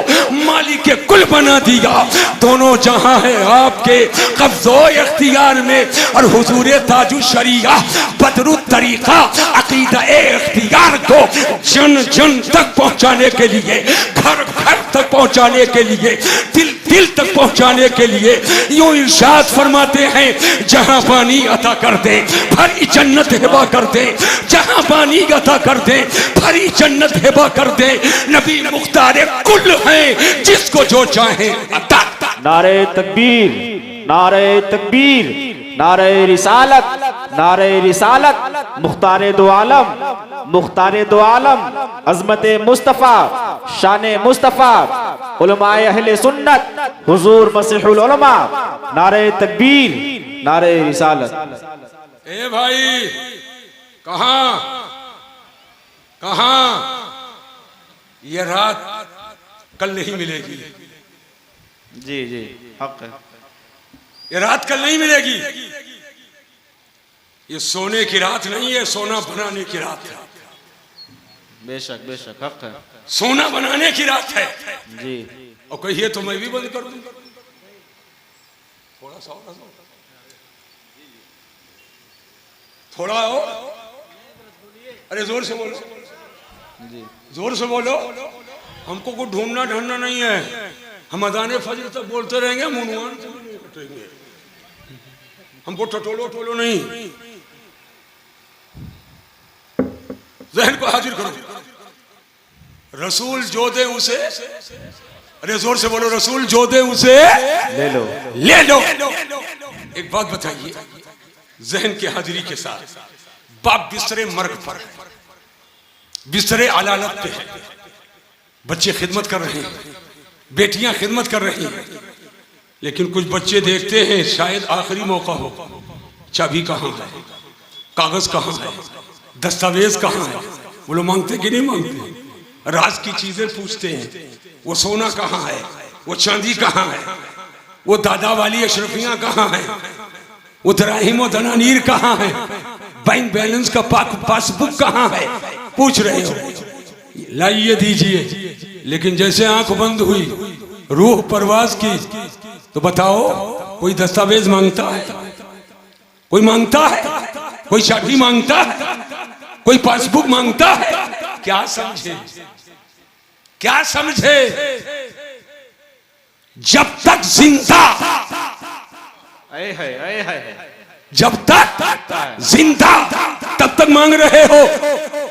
Speaker 1: मालिक कुल बना दिया। दोनों जहां है आपके कब्ज़ो इख्तियार में, और हुजूर ताजु शरिया बदरु तरीका अकीदा इख्तियार को जन जन तक पहुंचाने के लिए, घर घर तक पहुंचाने के लिए, दिल दिल तक पहुंचाने के लिए यूं इरशाद फरमाते हैं जहां पानी अता कर दे भरी जन्नत हिबा कर दे, जहां पानी अता कर दे भरी जन्नत हिबा कर दे। नबी मुख्तार कुल है, जिसको जो चाहे अता।
Speaker 3: नारे तकबीर, नारे तकबीर, नारे रिसालत, नारे रिसालत, मुख्तारे दो आलम, मुख्तारे दो आलम, अजमत मुस्तफ़ा, शान मुस्तफ़ा, उलमाए अहले सुन्नत, हुजूर मसीहुल उलमा। नारे तकबीर, नारे रिसालत।
Speaker 1: ए भाई कहां कहां ये रात कल नहीं मिलेगी।
Speaker 2: जी जी हक है।
Speaker 1: ये रात कल नहीं मिलेगी। ये सोने की रात नहीं है, सोना बनाने की रात है।
Speaker 2: बेशक बेशक हक है।
Speaker 1: सोना बनाने की रात है।
Speaker 2: जी।
Speaker 1: और कहिए तो मैं भी बंद कर दूं। थोड़ा सा थोड़ा हो। अरे जोर से बोलो
Speaker 2: जी,
Speaker 1: जोर से बोलो। हमको कुछ ढूंढना ढूंढना नहीं है। हम अजाने फजर तक बोलते रहेंगे, मुनवान से भी नहीं कटेंगे। हमको टटोलो टोलो नहीं। जहन को हाजिर करो। रसूल जो दे उसे, अरे जोर से बोलो, रसूल जो दे उसे
Speaker 3: ले लो।
Speaker 1: ले लो। एक बात बताइए जहन की हाजिरी के साथ, बाप बिस्तरे मर्ग पर, बिस्तरे अलालत पे है, बच्चे खिदमत कर रहे हैं, बेटियां खिदमत कर रही हैं, लेकिन कुछ बच्चे देखते हैं शायद आखिरी मौका हो, चाबी कहाँ है, कागज कहाँ है, दस्तावेज कहाँ है। वो लोग मांगते कि नहीं मांगते? राज की चीजें पूछते हैं। वो सोना कहाँ है, वो चांदी कहाँ है, वो दादा वाली अशरफियां कहाँ है, वो दराहिम और दनानीर कहाँ है, बैंक बैलेंस का पासबुक कहाँ है, पूछ रहे हो। लाइए दीजिए। लेकिन जैसे आंख बंद हुई, रूह परवाज की, तो बताओ कोई दस्तावेज मांगता है? कोई मांगता है? कोई चाबी मांगता है? कोई पासबुक मांगता है? क्या समझे, क्या समझे? जब तक जिंदा, जब तक जिंदा तब तक मांग रहे हो।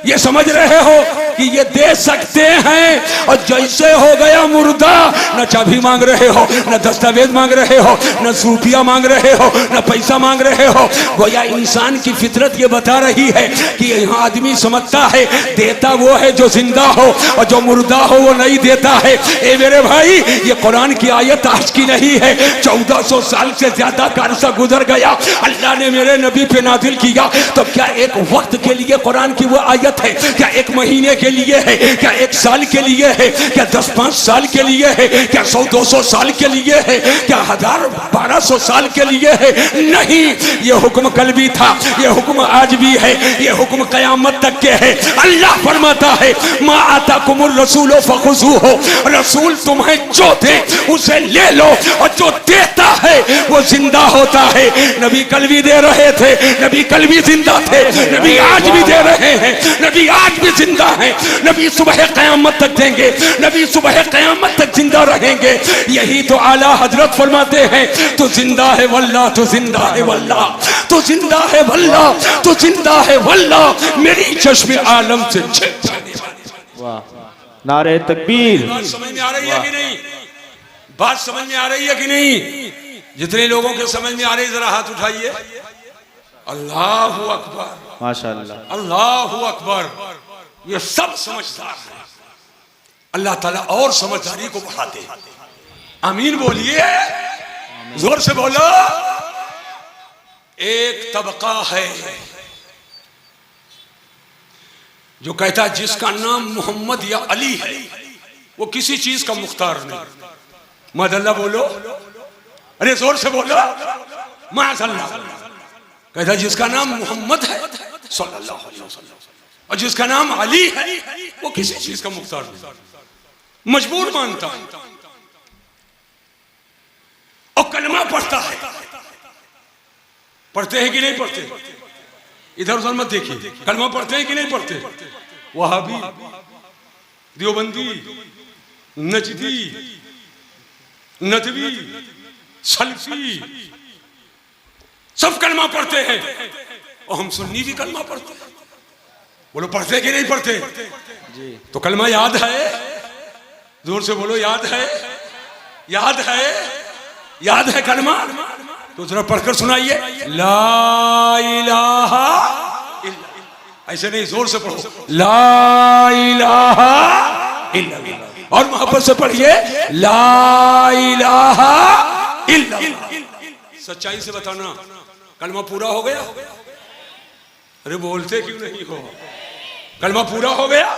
Speaker 1: ये समझ रहे हो कि ये दे सकते हैं, और जैसे हो गया मुर्दा, न चाबी मांग रहे हो, न दस्तावेज मांग रहे हो, न सूफिया मांग रहे हो, न पैसा मांग रहे हो। गोया इंसान की फितरत ये बता रही है कि यहाँ आदमी समझता है देता वो है जो जिंदा हो, और जो मुर्दा हो वो नहीं देता है। ए मेरे भाई, ये कुरान की आयत आज की नहीं है, 1400 साल से ज्यादा का अरसा गुजर गया, अल्लाह ने मेरे नबी पे नाजिल किया। तो क्या एक वक्त के लिए कुरान की वो आयत है? क्या एक महीने के लिए है? क्या एक साल के लिए है? क्या 10-5 साल के लिए है? क्या 100-200 साल के लिए है? क्या 1000-1200 साल के लिए है? नहीं, ये हुक्म कल भी था, ये हुक्म आज भी है, ये हुक्म कयामत तक के है। अल्लाह फरमाता है मा आताकुमुर रसूल फखुज़ूहु, रसूल तुम्हें जो दे उसे ले लो, और जो देता है वो जिंदा होता है। नबी कल भी दे रहे थे, नबी कल भी जिंदा थे, नबी आज भी दे रहे हैं, नबी आज भी जिंदा हैं, नबी सुबह क़यामत तक देंगे, नबी सुबह क़यामत तक जिंदा रहेंगे। यही तो आला हजरत फरमाते हैं, तो जिंदा है वल्लाह, तो जिंदा है वल्लाह, तो जिंदा है वल्लाह, तो जिंदा है वल्लाह, मेरी चश्मे आलम से
Speaker 2: वाह।
Speaker 3: नारे तकबीर।
Speaker 1: बात समझ में आ रही है कि नहीं? बात समझ में आ रही है कि नहीं? जितने लोगों के समझ में आ रही जरा हाथ उठाइए। अल्लाहु अकबर,
Speaker 3: माशाअल्लाह,
Speaker 1: अल्लाहु अकबर। ये सब समझदार है। अल्लाह ताला और समझदारी को बढ़ाते। आमीन बोलिए, जोर से बोलो। एक तबका है जो कहता है जिसका नाम मोहम्मद या अली है वो किसी चीज का मुख्तार नहीं। मादल्ला बोलो, अरे जोर से बोलो, माशअल्लाह। कहता जिसका नाम मोहम्मद है सल्लल्लाहु अलैहि वसल्लम और जिसका नाम अली है वो किसी चीज का मुख्तार नहीं, मजबूर मानता है। और कलमा पढ़ता है। पढ़ते हैं कि नहीं पढ़ते? इधर उधर मत देखिए, कलमा पढ़ते हैं कि नहीं पढ़ते? वहाबी, देवबंदी, नजदी, नदवी, सल्फी, सब कलमा पढ़ते हैं। और हम सुन्नी भी कलमा पढ़ते हैं। बोलो पढ़ते कि नहीं पढ़ते? तो कलमा याद है? जोर से बोलो, याद है? याद है? याद है कलमा? तो जरा पढ़कर सुनाइए। ला इलाहा इल्लल्लाह। ऐसे नहीं, जोर से पढ़ो। ला इलाहा इल्लल्लाह। और मोहब्बत से पढ़िए। ला इलाहा इल्लल्लाह। सच्चाई से बताना, कलमा पूरा हो गया? अरे बोलते क्यों नहीं हो? कलमा पूरा हो गया?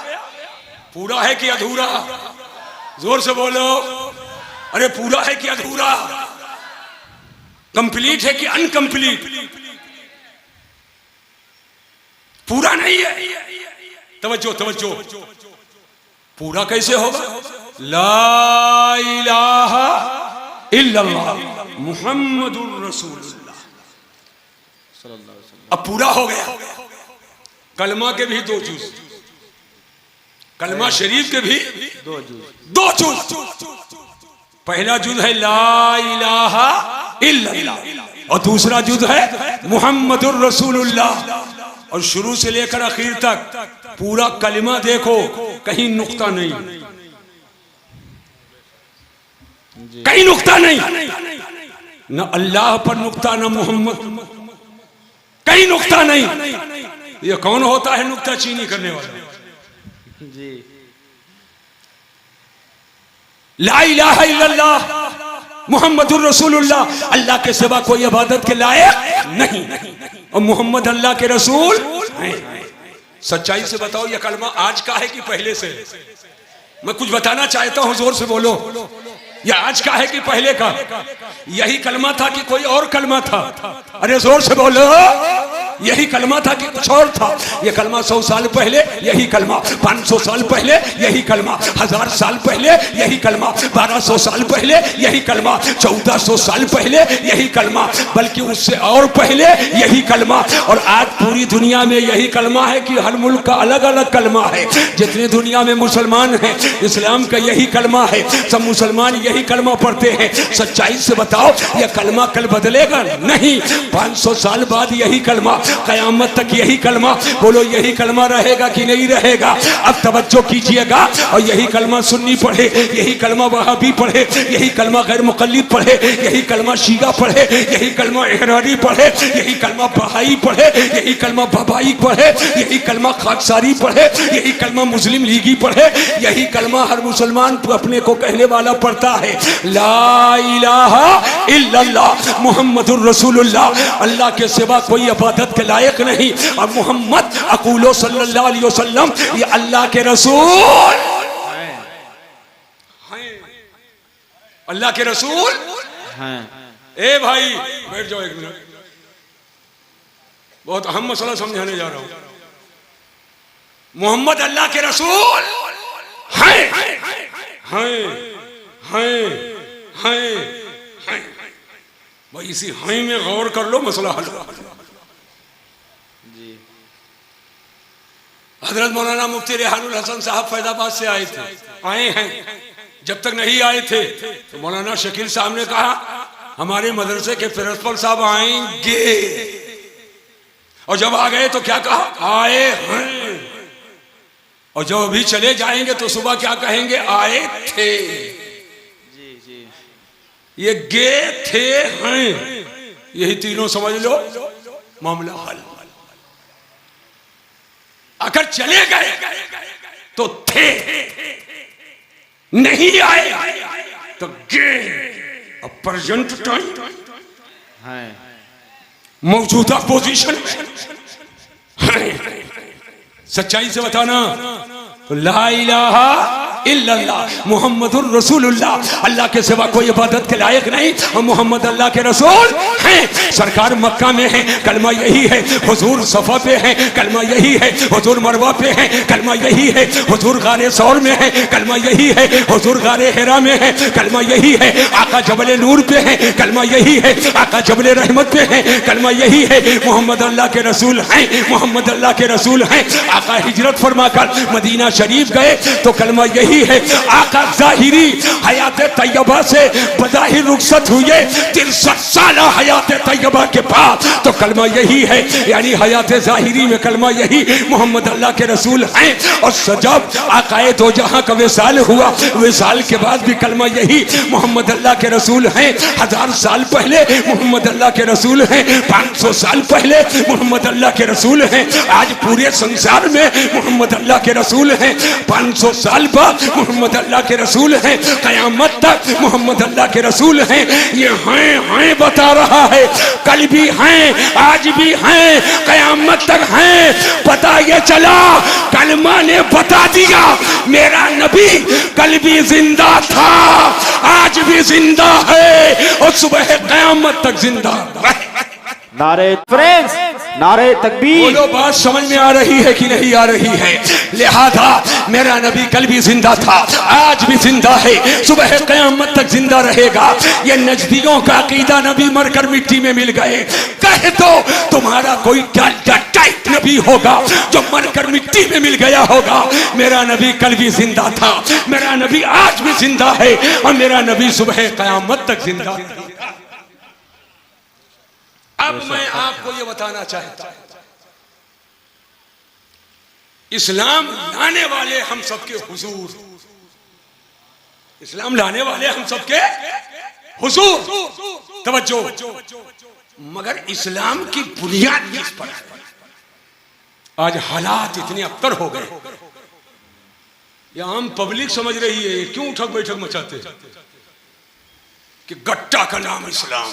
Speaker 1: पूरा है कि अधूरा? जोर से बोलो, अरे पूरा है कि अधूरा? कंप्लीट है कि अनकंप्लीट? पूरा नहीं है। तवज्जो तवज्जो, पूरा कैसे होगा? ला इलाहा इल्लल्लाह मुहम्मदुर रसूलुल्लाह। अब पूरा हो गया। कलमा के भी 2 जुज, कलमा शरीफ के भी 2 जुज। पहला जुज है ला इलाहा इल्लल्लाह और दूसरा जुज है मुहम्मदुर रसूलुल्लाह। और शुरू से लेकर आखिर तक पूरा कलिमा देखो, कहीं नुक्ता नहीं, कहीं नुक्ता नहीं, न अल्लाह पर नुक्ता, न मोहम्मद, कहीं नुक्ता नहीं। ये कौन होता है नुक्ता चीनी करने वाला?
Speaker 2: जी।
Speaker 1: ला इलाहा इल्लल्लाह मुहम्मदुर रसूलुल्लाह, अल्लाह के सिवा कोई इबादत के लायक नहीं और मोहम्मद अल्लाह के रसूल हैं। सच्चाई से बताओ, यह कलमा आज का है कि पहले से? मैं कुछ बताना चाहता हूं, जोर से बोलो। यह आज का है कि पहले का? यही कलमा था कि कोई और कलमा था? अरे जोर से बोलो, यही कलमा था कि कुछ और था? यह कलमा 100 साल पहले यही कलमा, 500 साल पहले यही कलमा, 1000 साल पहले यही कलमा, 1200 साल पहले यही कलमा, 1400 साल पहले यही कलमा, बल्कि उससे और पहले यही कलमा। और आज पूरी दुनिया में यही कलमा है कि हर मुल्क का अलग अलग कलमा है। जितने दुनिया में मुसलमान हैं, इस्लाम का यही कलमा है, सब मुसलमान यही कलमा पढ़ते हैं। सच्चाई से बताओ, यह कलमा कल बदलेगा नहीं। 500 साल बाद यही कलमा, कयामत तक यही कलमा। बोलो, यही कलमा रहेगा कि नहीं रहेगा? अब तवज्जो कीजिएगा और यही कलमा सुन्नी पढ़े, यही कलमा वहाबी पढ़े, यही कलमा गैर मुक़ल्लिद पढ़े, यही कलमा शिया पढ़े, यही कलमा एहरारी पढ़े, यही कलमा बहाई पढ़े, यही कलमा बबाई पढ़े, यही कलमा खाकसारी पढ़े, यही कलमा मुस्लिम लीगी पढ़े, यही कलमा हर मुसलमान अपने को कहने वाला पढ़ता है। ला इलाहा इल्लल्लाह मुहम्मदुर रसूलुल्लाह, अल्लाह के सिवा कोई इबादत के लायक नहीं। और मोहम्मद अकूलो सल्लल्लाहु अलैहि वसल्लम, ये अल्लाह के रसूल हैं। अल्लाह के रसूल हैं। ए भाई बैठ जाओ 1 मिनट, बहुत अहम मसला समझाने जा रहा हूं। मोहम्मद अल्लाह के रसूल हैं, हैं, हैं, हैं। भाई इसी हैं में गौर कर लो, मसला हल। हजरत मौलाना मुफ्ती रेहानुल हसन साहब फैजाबाद से आए हैं। जब तक नहीं आए थे तो मौलाना शकील साहब ने कहा हमारे मदरसे के प्रिंसिपल साहब आएंगे, और जब आ गए तो क्या कहा? आए हैं। और जब अभी चले जाएंगे तो सुबह क्या कहेंगे? आए थे।
Speaker 2: जी जी।
Speaker 1: ये गे थे हैं, यही तीनों समझ लो, मामला हल। अगर चले गए तो थे, नहीं आए तो गे। अब प्रेजेंट टाइम
Speaker 2: है,
Speaker 1: मौजूदा पोजीशन है। सच्चाई से बताना, तो ला इलाहा इल्लल्लाह मुहम्मदुर रसूलुल्लाह, अल्लाह के सिवा कोई इबादत के लायक नहीं और मोहम्मद अल्लाह के रसूल हैं। सरकार मक्का में है, कलमा यही है। हुजूर सफा पे है, कलमा यही है। हुजूर मरवा पे है, कलमा यही है। हुजूर गारे सौर में है, कलमा यही है। हुजूर गारे हिरा में है, कलमा यही है। आका जबले नूर पे है, कलमा यही है। आका जबले रहमत पे है, कलमा यही है। मोहम्मद अल्लाह के रसूल हैं, मोहम्मद अल्लाह के रसूल हैं। आका हिजरत फरमाकर मदीना शरीफ गए तो कलमा यही है। आका ज़ाहिरी हयात तैयबा से बज़ाहिर रुखसत हुए 63 साल हयात तैयबा के बाद तो कलमा यही है। यानी हयात ज़ाहिरी में कलमा यही, मोहम्मद अल्लाह के रसूल हैं। और सजब आकाए दो जहां का विसाल हुआ, विसाल के बाद भी कलमा यही, मोहम्मद अल्लाह के रसूल हैं। 1000 साल पहले मोहम्मद अल्लाह के रसूल हैं, 500 साल पहले मोहम्मद अल्लाह के रसूल हैं। आज पूरे संसार में मोहम्मद अल्लाह के रसूल हैं। 500 साल बाद मोहम्मद अल्लाह के रसूल हैं। क़यामत क़यामत तक मोहम्मद अल्लाह के रसूल हैं। ये हैं बता रहा है, कल भी हैं, आज भी हैं, क़यामत तक हैं। पता ये चला, कलमा ने बता दिया मेरा नबी कल भी जिंदा था, आज भी जिंदा है और सुबह क़यामत तक जिंदा रहे।
Speaker 3: नारे फ्रेंड्स, नारे तकबीर।
Speaker 1: बोलो, बात समझ में आ रही है कि नहीं आ रही है? लिहाजा मेरा नबी कल भी जिंदा था, आज भी जिंदा है, सुबह क़यामत तक जिंदा रहेगा। ये नजदियों का अकीदा, नबी मरकर मिट्टी में मिल गए। कह दो तुम्हारा कोई टाइट नबी होगा जो मरकर मिट्टी में मिल गया होगा। मेरा नबी कल भी जिंदा था, मेरा नबी आज भी जिंदा है और मेरा नबी सुबह क़यामत तक जिंदा है। अब मैं आपको ये बताना चाहता हूं, इस्लाम लाने वाले हम सबके हुजूर, इस्लाम लाने वाले हम सबके हुजूर, तवज्जो। मगर इस्लाम की बुनियाद किस पर है? आज हालात इतने अबतर हो गए, ये आम पब्लिक समझ रही है क्यों उठक बैठक मचाते कि गट्टा का नाम इस्लाम,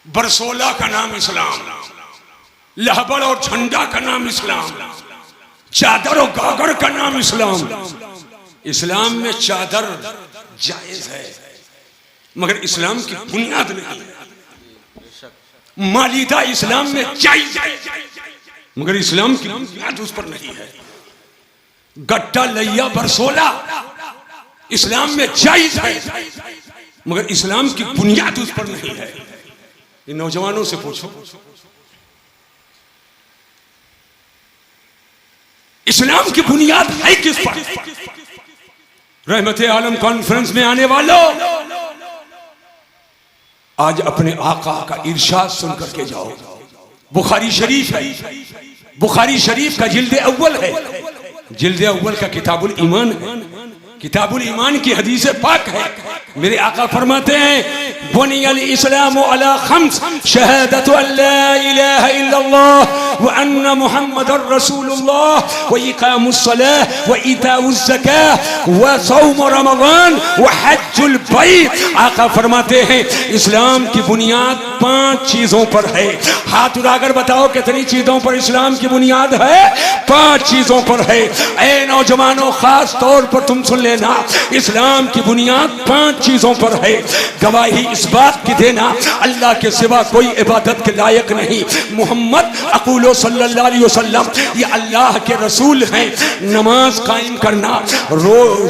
Speaker 1: बरसोला का नाम इस्लाम, लहबड़ और झंडा का नाम इस्लाम, चादर और गागर का नाम इस्लाम। इस्लाम में चादर जायज है मगर इस्लाम की बुनियाद नहीं है। मालिदा इस्लाम में जायज है मगर इस्लाम की बुनियाद उस पर नहीं है। गट्टा, लैया, बरसोला इस्लाम में जायज है मगर इस्लाम की बुनियाद उस पर नहीं है। इन नौजवानों से पूछो, इस्लाम की बुनियाद है किस पर? रहमते आलम कॉन्फ्रेंस में आने वालों, आज अपने आका का इरशाद सुन करके जाओ। बुखारी शरीफ है, बुखारी शरीफ का जिल्द अव्वल है, जिल्द अव्वल का किताबुल ईमान है, किताबुल ईमान की हदीस पाक है। मेरे आका फरमाते हैं बुनियल इस्लाम अला खम्स, शहादतु अल्ला इलाहा इल्लल्लाह व अन्ना मुहम्मदर रसूलुल्लाह व इकामुस सलाह व इताउज ज़काह व सौम रमज़ान व हज्जुल बैत। आका फरमाते हैं इस्लाम की बुनियाद 5 चीजों पर है। हाथ उठाकर बताओ कितनी चीजों पर इस्लाम की बुनियाद है? 5 चीजों पर है। ऐ नौजवानों, खास तौर पर तुम सुन लेना, इस्लाम की बुनियाद 5 चीजों पर है। गवाही इस बात की देना अल्लाह के सिवा कोई इबादत के लायक नहीं, मोहम्मद अक़ूलो सल्लल्लाहु अलैहि वसल्लम ये अल्लाह के रसूल हैं। नमाज कायम करना,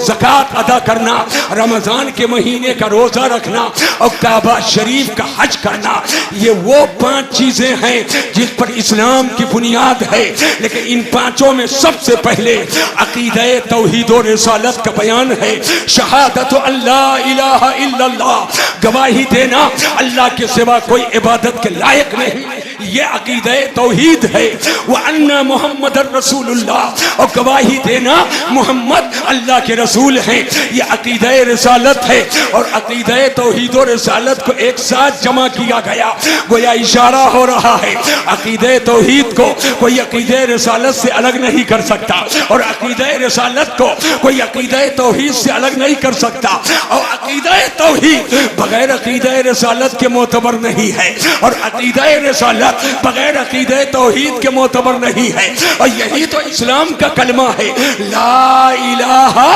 Speaker 1: ज़कात अदा करना, रमजान के महीने का रोजा रखना और काबा शरीफ का हज करना, ये वो 5 चीजें हैं जिस पर इस्लाम की बुनियाद है। लेकिन इन 5 में सबसे पहले अक़ीदा तौहीद और रिसालत का बयान है। शहादत अल्लाह इलाहा इल्लल्लाह, गवाही देना अल्लाह के सिवा कोई इबादत के लायक नहीं, ये अक़ीदा तौहीद है। व अन्ना मुहम्मदर रसूलुल्लाह, और गवाही देना मोहम्मद अल्लाह के रसूल हैं, ये अक़ीदा रिसालत है। और अक़ीदा तौहीद और रिसालत को एक साथ जमा किया गया, गोया इशारा हो रहा है अक़ीदा तौहीद को कोई अक़ीदा रिसालत से अलग नहीं कर सकता और अक़ीदा रिसालत को कोई अक़ीदा तौहीद से अलग नहीं कर सकता। और अक़ीदा तौहीद बगैर अक़ीदा रिसालत के मोतबर नहीं है और अक़ीदा रिसालत बगैर अक़ीदा तौहीद के मोतबर नहीं है। और यही तो इस्लाम का कलमा है, ला इलाहा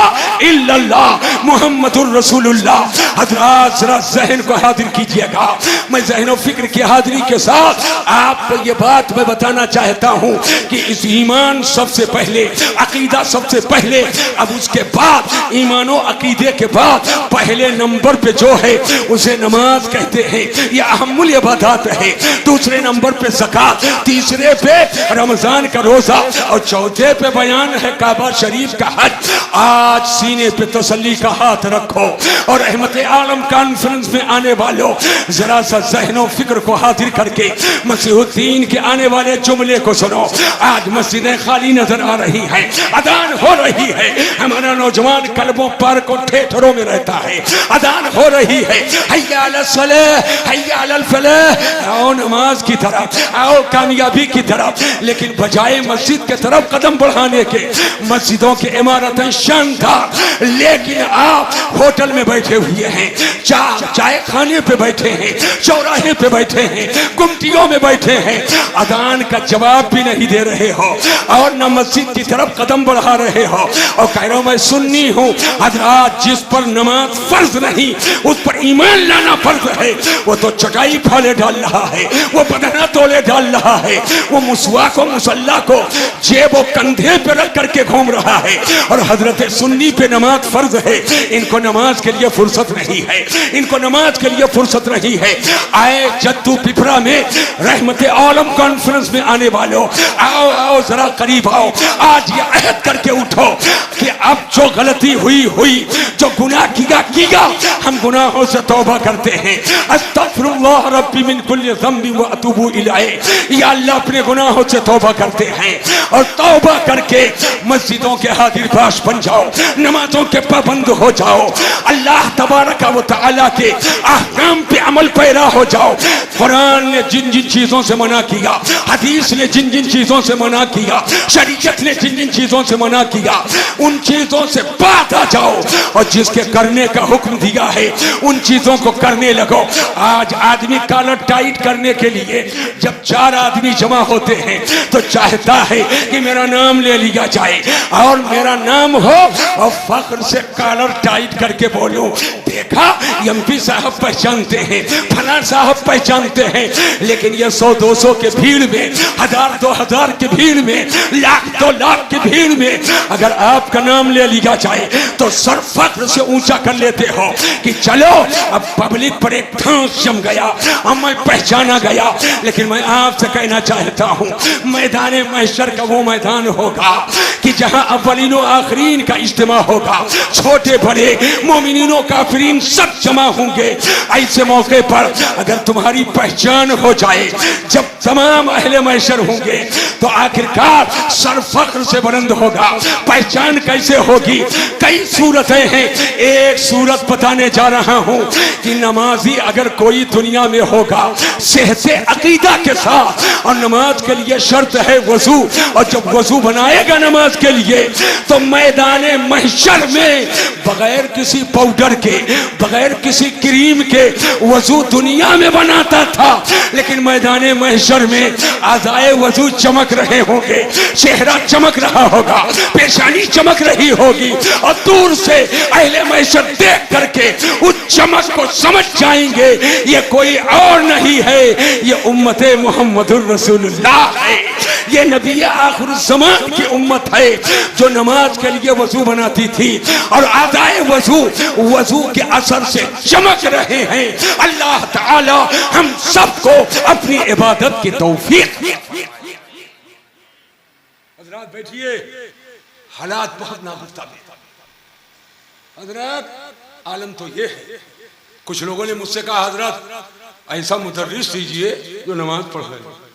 Speaker 1: इल्लल्लाह मुहम्मदुर रसूलुल्लाह। हज़रात जरा ज़हन को हाजिर कीजिएगा, मैं ज़हन फिक्र की हाजिरी के साथ आपको ये बात मैं बताना चाहता हूँ कि इस ईमान सबसे पहले, अक़ीदा सबसे पहले, अब उसके बाद ईमानो अक़ीदे के बाद पहले नंबर पे जो है उसे नमाज कहते हैं, यह अहमुल इबादत है। दूसरे नंबर पे ज़कात, तीसरे पे रमजान का रोजा और चौथे पे बयान है काबा शरीफ का हज। आज सीने पे तसल्ली का हाथ रखो और रहमते आलम कॉन्फ्रेंस में आने वालों जरा सा ज़हनो फिक्र को हाजिर करके मसीहुद्दीन के आने वाले जुमले को सुनो। आज मस्जिदें खाली नजर आ रही हैं, अदान हो रही है, हमारा नौजवान क्लबों पार्कों थिएटरों में रहता है, अजान हो रही है, हैया अला सलाह हैया अल फलाह, आओ नमाज की तरफ, आओ कामयाबी की तरफ। लेकिन बजाय मस्जिद के तरफ कदम बढ़ाने के, मस्जिदों की इमारतें शानदार, लेकिन आप होटल में बैठे हुए हैं, चाय खाने पे बैठे हैं, चौराहे पे बैठे हैं, गुमटियों में बैठे हैं, अजान का जवाब भी नहीं दे रहे हो और न मस्जिद की तरफ कदम बढ़ा रहे हो और कह रहे हो मैं सुन्नी हूँ। हजरात, जिस पर नमाज फर्ज नहीं उस पर ईमान लाना फर्ज है। वो तो चटाई फाले डाल रहा है, वो बदना तोले डाल रहा है, वो मुसवा को मुसल्ला को जेबो कंधे पे रख करके घूम रहा है और हजरत सुन्नी पे नमाज फर्ज है। इनको नमाज के लिए फुर्सत नहीं है, इनको नमाज के लिए फुर्सत नहीं है। आए जद्दू पिपरा में रहमत आलम कॉन्फ्रेंस में आने वालों, आओ आओ जरा करीब आओ। आज ये अहद करके उठो कि अब जो गलती हुई हुई, जो गुनाह किया हम गुनाहों से तौबा करते हैं। अस्तगफिरुल्लाह रब्बी मिन कुल्ली ज़ंबि व अतूबु इलैह। या अल्लाह, अपने गुनाहों से तौबा करते हैं और तौबा करके मस्जिदों के हाजिर ख्वाश बन जाओ, नमाजों के पाबंद हो जाओ, अल्लाह तबारक व तआला के अहकाम पे अमल पैरा हो जाओ। कुरान ने जिन जिन चीजों से मना किया, हदीस ने जिन जिन चीजों से मना किया, शरीयत ने जिन जिन चीजों से मना किया, उन चीजों से बात आ जाओ और जिसके करने का हुक्म दिया है उन चीजों को करने लगो। आज आदमी कॉलर टाइट करने के लिए जब 4 आदमी जमा होते हैं तो चाहता है कि मेरा नाम ले लिया जाए और मेरा नाम हो और फख्र से कॉलर टाइट करके बोलो, देखा एमपी साहब पहचानते हैं, फलां साहब पहचानते हैं। लेकिन ये 100-200 के भीड़ में, 1000-2000 के भीड़ में, 1,00,000-2 लाख की भीड़ में अगर आपका नाम ले लिया जाए तो सर फख्र से ऊंचा कर लेते हो कि चलो अब पब्लिक पर एक ठांस जम गया, अब मैं पहचाना गया। लेकिन मैं आपसे कहना चाहता हूँ, मैदान महशर का वो मैदान होगा कि जहाँ अव्वलीन और आखिरीन का इज्तिमा होगा, छोटे बड़े मोमिनीन काफिरीन सब जमा होंगे। ऐसे मौके पर अगर तुम्हारी पहचान हो जाए, जब तमाम अहले महशर होंगे तो आखिरकार सर फख्र से बुलंद होगा। पहचान कैसे होगी? कई सूरतें हैं। एक सूरत बताने जा रहा हूं कि नमाजी अगर कोई दुनिया में होगा सेहते अकीदा के साथ, और नमाज के लिए शर्त है वजू, और जब वजू बनाएगा नमाज के लिए तो मैदान महशर में बगैर किसी पाउडर के, बगैर किसी क्रीम के वजू दुनिया में बनाता था, लेकिन मैदान महशर में आज़ाए वजू चमक रहे होंगे, चेहरा चमक रहा होगा, पेशानी चमक रही होगी और दूर से अहले महशर देख करके उस चमक को समझ जाएंगे ये कोई और नहीं है, ये उम्मते मोहम्मदुर रसूलुल्लाह है, ये नबी आखिर ज़मान की उम्मत है जो नमाज के लिए वजू बनाती थी और आदाए वजू के असर से चमक रहे हैं। अल्लाह ताला हम सबको अपनी इबादत की तौफीक। हजरत बैठिए, हालात बहुत नागुफ्ता में। हजरत आलम तो ये है, कुछ लोगों ने मुझसे कहा हजरत ऐसा मुदर्रिस दीजिए जो नमाज पढ़ रहे।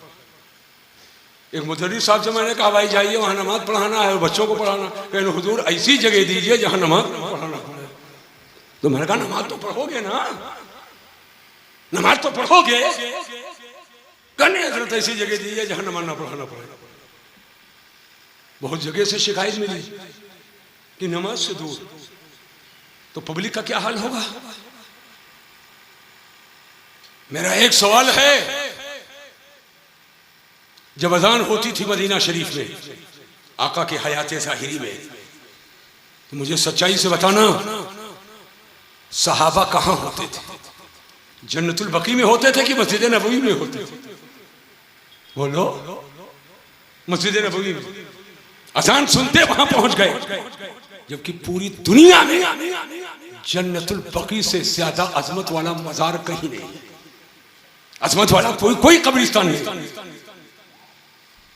Speaker 1: एक मुदर्रिस साहब से मैंने कहा भाई जाइए वहाँ नमाज पढ़ाना है और बच्चों को पढ़ाना, कहने हुजूर ऐसी जगह दीजिए जहाँ नमाज पढ़ाना पड़े। तो मैंने कहा नमाज तो पढ़ोगे ना, नमाज तो पढ़ोगे, कहने हजरत ऐसी जगह दीजिए जहाँ नमाज ना पढ़ाना पड़े। बहुत जगह से शिकायत मिली कि नमाज से दूर, तो पब्लिक का क्या हाल होगा? मेरा एक सवाल है, जब अजान होती थी मदीना शरीफ में आका के हयात ज़ाहिरी में, तो मुझे सच्चाई से बताना सहाबा कहाँ होते थे? जन्नतुल बकी में होते थे कि मस्जिद नबवी में होते थे? बोलो। मस्जिद नबवी में अजान सुनते वहां पहुंच गए, जबकि पूरी दुनिया में जन्नतुल बकी से ज्यादा अजमत वाला मजार कहीं नहीं, अजमत वाला कोई कब्रिस्तान नहीं।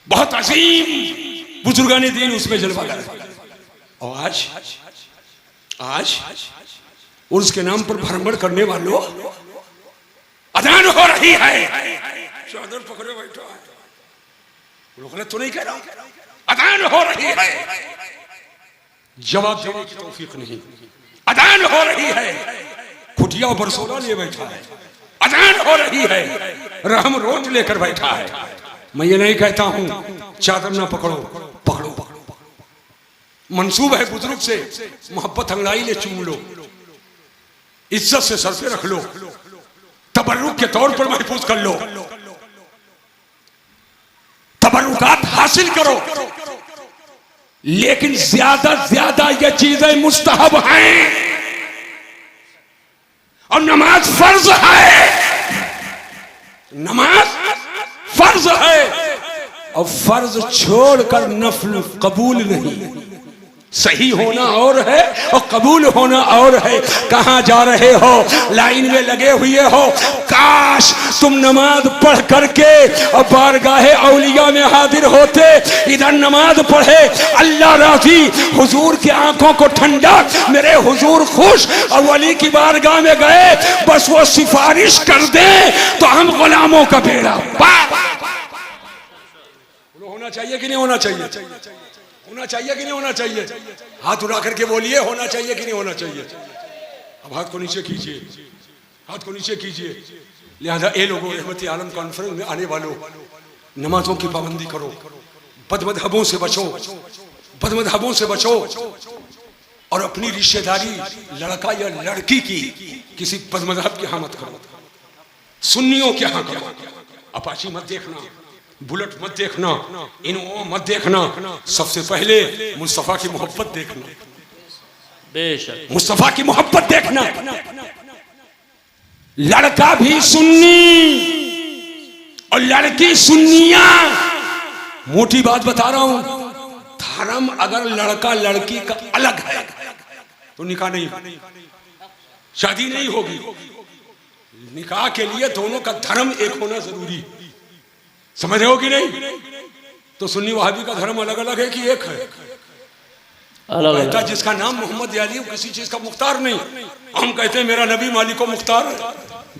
Speaker 1: बहुत अजीम बुजुर्गाने दीन उसमें जलवा लगा। और आज उर्स के नाम पर भरमड़ करने वालों, अजान हो रही है, चादर पकड़े बैठो है, लोग गलत तो नहीं कह रहा, अजान हो रही है, जवाब देने की तौफीक नहीं। अजान हो रही है, खुटिया बरसोला लिए बैठा है, अजान हो रही है, रहम रोज लेकर बैठा है। मैं ये नहीं कहता हूं चादर ना पकड़ो, पकड़ो पकड़ो, मंसूब है बुजुर्ग से मोहब्बत अंगड़ाई ले चूम लो, इज्जत से सर पे रख लो, तबर्रुक के तौर पर महफूज कर लो, तबर्रुकात हासिल करो, लेकिन ज्यादा ज्यादा ये चीजें मुस्तहब हैं और नमाज फर्ज है, नमाज फर्ज है और फर्ज छोड़कर नफल कबूल नहीं। सही होना और है और कबूल होना और है। कहां जा रहे हो? लाइन में लगे हुए हो। काश तुम नमाज पढ़ करके और बारगाहे औलिया में हाजिर होते। इधर नमाज पढ़े, अल्लाह राजी, हुजूर की आंखों को ठंडा, मेरे हुजूर खुश, और वली की बारगाह में गए, बस वो सिफारिश कर दे तो हम गुलामों का बेड़ा पार। होना चाहिए कि नहीं होना चाहिए? होना चाहिए कि नहीं होना चाहिए? हाथ उठा करके बोलिए, होना चाहिए कि नहीं होना चाहिए? अब हाथ को नीचे कीजिए, हाथ को नीचे कीजिए। लिहाजा ए लोगों, रहमत आलम कॉन्फ्रेंस में आने वालों, नमाजों की पाबंदी करो, बदमज़हबों से बचो, बदमज़हबों से बचो, और अपनी रिश्तेदारी लड़का या लड़की की किसी बदमज़हब के यहाँ मत करो, सुन्नियों के यहाँ करो। अपाची मत देखना, बुलेट मत देखना, इनोवा मत देखना, सबसे पहले मुस्तफा की मोहब्बत देखना,
Speaker 2: बेशक
Speaker 1: मुस्तफा की मोहब्बत देखना। लड़का भी सुन्नी और लड़की सुन्निया। मोटी बात बता रहा हूं, धर्म अगर लड़का लड़की का अलग है तो निकाह नहीं, शादी नहीं होगी। निकाह के लिए दोनों का धर्म एक होना जरूरी। समझ रहे हो कि नहीं? तो सुन्नी वहाबी का धर्म अलग अलग है कि एक है? अलग अलग। जिसका नाम मोहम्मद अली, किसी चीज का मुख्तार नहीं। हम कहते हैं मेरा नबी मालिको मुख्तार है,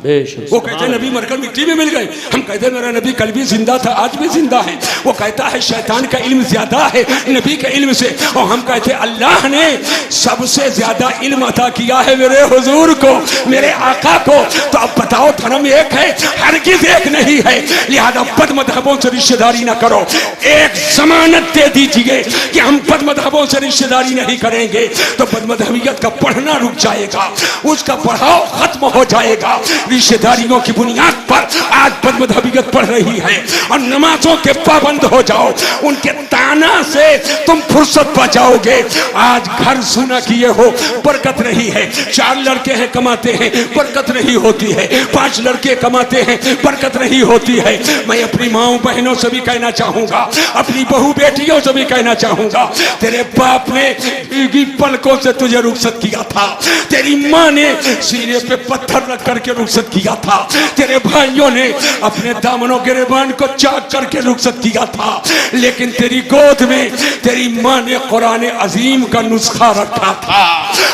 Speaker 1: वो कहते हैं नबी मरकर मिट्टी में मिल गए। हम कहते हैं मेरा नबी कल भी जिंदा था, आज भी जिंदा है। वो कहता है शैतान का इल्म ज्यादा है नबी के इल्म से। और हम कहते हैं अल्लाह ने सबसे ज्यादा इल्म अता किया है मेरे हुजूर को, मेरे आका को। तो अब बताओ धर्म एक है? हरगिज़ एक नहीं है। लिहाजा बदमज़हबों से रिश्तेदारी ना करो। एक जमानत दे दीजिए कि हम बदमज़हबों से रिश्तेदारी नहीं करेंगे, तो बदमज़हबियत का पढ़ना रुक जाएगा, उसका पढ़ाओ खत्म हो जाएगा। रिश्तेदारियों की बुनियाद पर आज बदमज़हबियत पढ़ रही है और नमाजों के पाबंद हो जाओ। उनके ताना से तुम फुर्सत पा जाओगे। आज घर सुना किए हो, बरकत नहीं है। 4 लड़के हैं कमाते हैं, बरकत नहीं होती है। 5 लड़के कमाते हैं, बरकत नहीं होती है। मैं अपनी माओ बहनों से भी कहना चाहूंगा, अपनी बहू बेटियों से भी कहना चाहूंगा, तेरे बाप ने पलकों से तुझे रुखसत किया था, तेरी माँ ने सीने पे पत्थर रख करके रुखसत किया था, तेरे भाइयों ने अपने दामनों गिरबान को चाक करके रुखसत किया था, लेकिन तेरी गोद में तेरी माँ ने कुरान अजीम का नुस्खा रखा था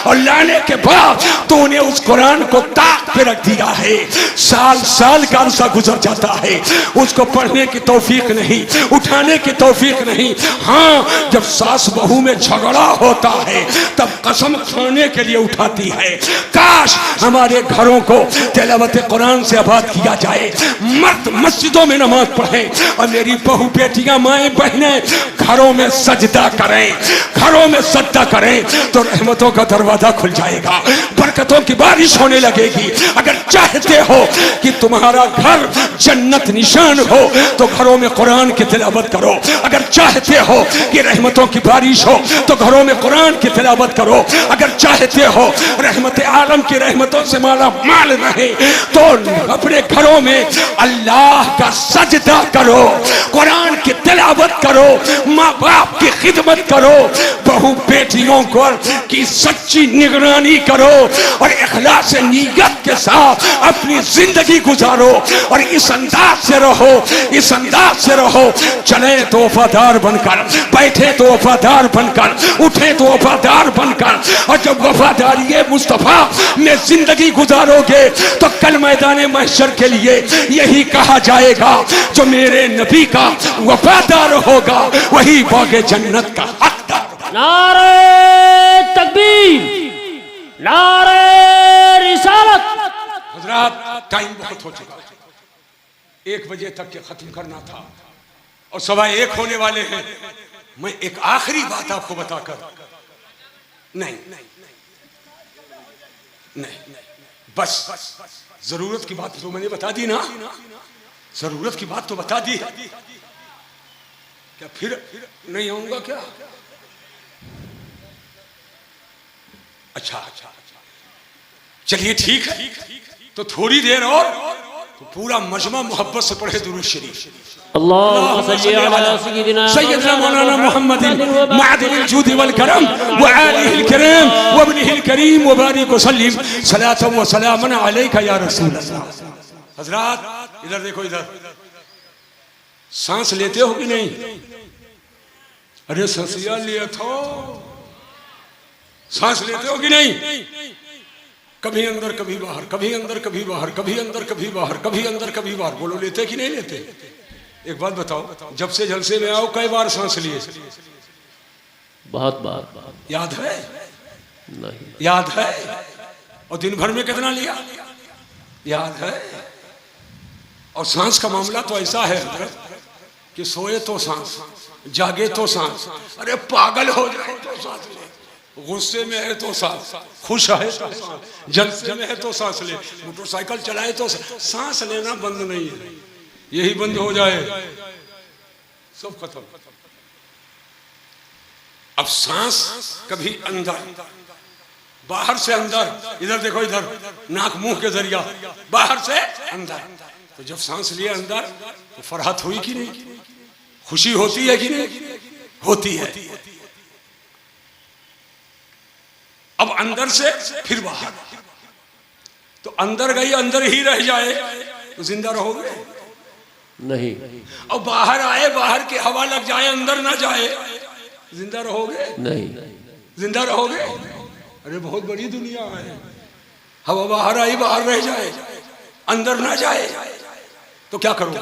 Speaker 1: और लाने के बाद तूने उस कुरान को ताक पे रख दिया है। साल साल का अरसा गुजर जाता है, उसको पढ़ने की तौफीक नहीं, उठाने की तौफीक नहीं। हाँ, जब सास बहू में झगड़ा होता है तब कसम खाने के लिए उठाती है। काश हमारे घरों को तिलावत कुरान से आबाद किया जाए, मर्द मस्जिदों में नमाज पढ़े और मेरी बहू बेटियां माएं बहनें घरों में सजदा करें, घरों में सजदा करें, तो रहमतों का दरवाजा खुल जाएगा, बरकतों की बारिश होने लगेगी। अगर चाहते हो कि तुम्हारा घर जन्नत निशान हो तो घरों में कुरान की तिलावत करो। अगर चाहते हो कि रहमतों की बारिश हो तो घरों में कुरान की तिलावत करो। अगर चाहते हो रहमत आलम की रहमतों से माला माल रहे तो अपने घरों में अल्लाह का सजदा करो, कुरान की तिलावत करो, माँ बाप की खिदमत करो, बहू बेटियों को की सच्ची निगरानी करो और इखलास नीयत के साथ अपनी जिंदगी गुजारो और इस अंदाज से रहो, इस अंदाज से रहो। चले तो वफादार बनकर, बैठे तो वफादार बनकर, उठे तो वफादार बनकर, और जब वफादारी मुस्तफा में जिंदगी गुजारोगे तो कल मैदान महशर के लिए यही कहा जाएगा, जो मेरे नबी का वफादार होगा वही बागे जन्नत का हकदार।
Speaker 4: नारे तकबीर, नारे रिसालत।
Speaker 1: हजरात टाइम बहुत हो चुका, 1 बजे तक के खत्म करना था और 1:15 होने वाले हैं। मैं एक आखिरी बात आपको बताकर नहीं, बस जरूरत की बात तो मैंने बता दी ना, जरूरत की बात तो बता दी। क्या फिर नहीं आऊंगा क्या? अच्छा, चलिए ठीक है, तो थोड़ी देर और तो पूरा मजमा मोहब्बत से पढ़े दुरूद शरीफ।
Speaker 4: अल्लाहुम्मा सल्ली अला
Speaker 1: सय्यदना मौलाना मुहम्मदिन मअदिल जूद वल करम व आलिहिल करम व इब्निहिल करीम व बारिक व सल्लिम सलातन व सलामन अलैका या रसूल अल्लाह। हजरात इधर देखो, इधर सांस लेते हो कि नहीं? अरे सांसिया लिया था, सांस लेते हो कि नहीं? कभी अंदर कभी बाहर, कभी अंदर कभी बाहर, कभी अंदर कभी बाहर, कभी अंदर कभी बाहर। बोलो लेते कि नहीं लेते? एक बात बताओ, जब से जलसे में आओ कई बार सांस लिए?
Speaker 4: बहुत बार।
Speaker 1: याद है?
Speaker 4: नहीं
Speaker 1: याद है? और दिन भर में कितना लिया? याद है? और सांस का मामला तो ऐसा है कि सोए तो सांस, जागे तो सांस, अरे पागल हो जाए तो सांस ले, गुस्से में है तो सांस, खुश है तो सांस, जलसे में है तो सांस ले, मोटरसाइकिल चलाए तो सांस लेना बंद नहीं है। यही बंद हो जाए सब खत्म। अब सांस कभी अंदर, बाहर से अंदर, इधर देखो, इधर नाक मुंह के जरिया बाहर से अंदर। तो जब सांस लिए अंदर तो फरहत हुई कि नहीं? खुशी होती है कि नहीं? होती है। अब अंदर से फिर बाहर, तो अंदर गई अंदर ही रह जाए तो जिंदा रहोगे?
Speaker 4: नहीं।
Speaker 1: और बाहर आए, बाहर की हवा लग जाए, अंदर ना जाए, जिंदा रहोगे?
Speaker 4: नहीं।
Speaker 1: जिंदा रहोगे? अरे बहुत बड़ी दुनिया है। हवा बाहर आई, बाहर रह जाए, अंदर ना जाए तो क्या करोगे?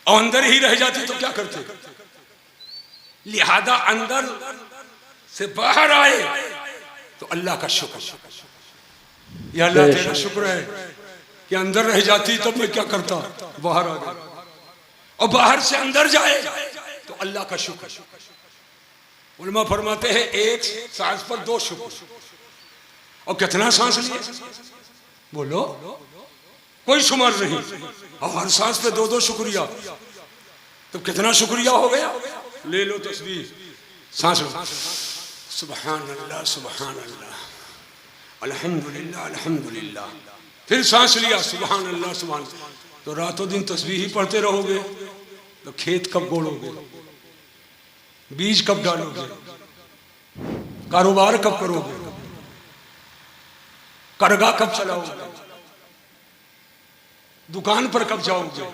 Speaker 1: और अंदर ही रह जाती तो क्या करते? लिहाजा अंदर से बाहर आए तो अल्लाह का शुक्र, या अल्लाह तेरा शुक्र है कि अंदर रह जाती तो मैं क्या करता, बाहर आ गया। और बाहर से अंदर जाए तो अल्लाह का शुक्र। उलमा फरमाते हैं एक सांस पर 2 शुक्र। और कितना सांस लिए? बोलो, कोई शुमार नहीं। और हर सांस पे 2-2 शुक्रिया, तो कितना शुक्रिया हो गया? ले लो तस्बीह, सांस लो, सुभान अल्लाह सुभान अल्लाह, अल्हम्दुलिल्लाह अल्हम्दुलिल्लाह। फिर सांस लिया, सुभान अल्लाह सुभान। तो रातों दिन तस्बीह ही पढ़ते रहोगे तो खेत कब बोलोगे? बीज कब डालोगे? कारोबार कब करोगे? करगा कब चलाओगे? दुकान पर कब जाओगे?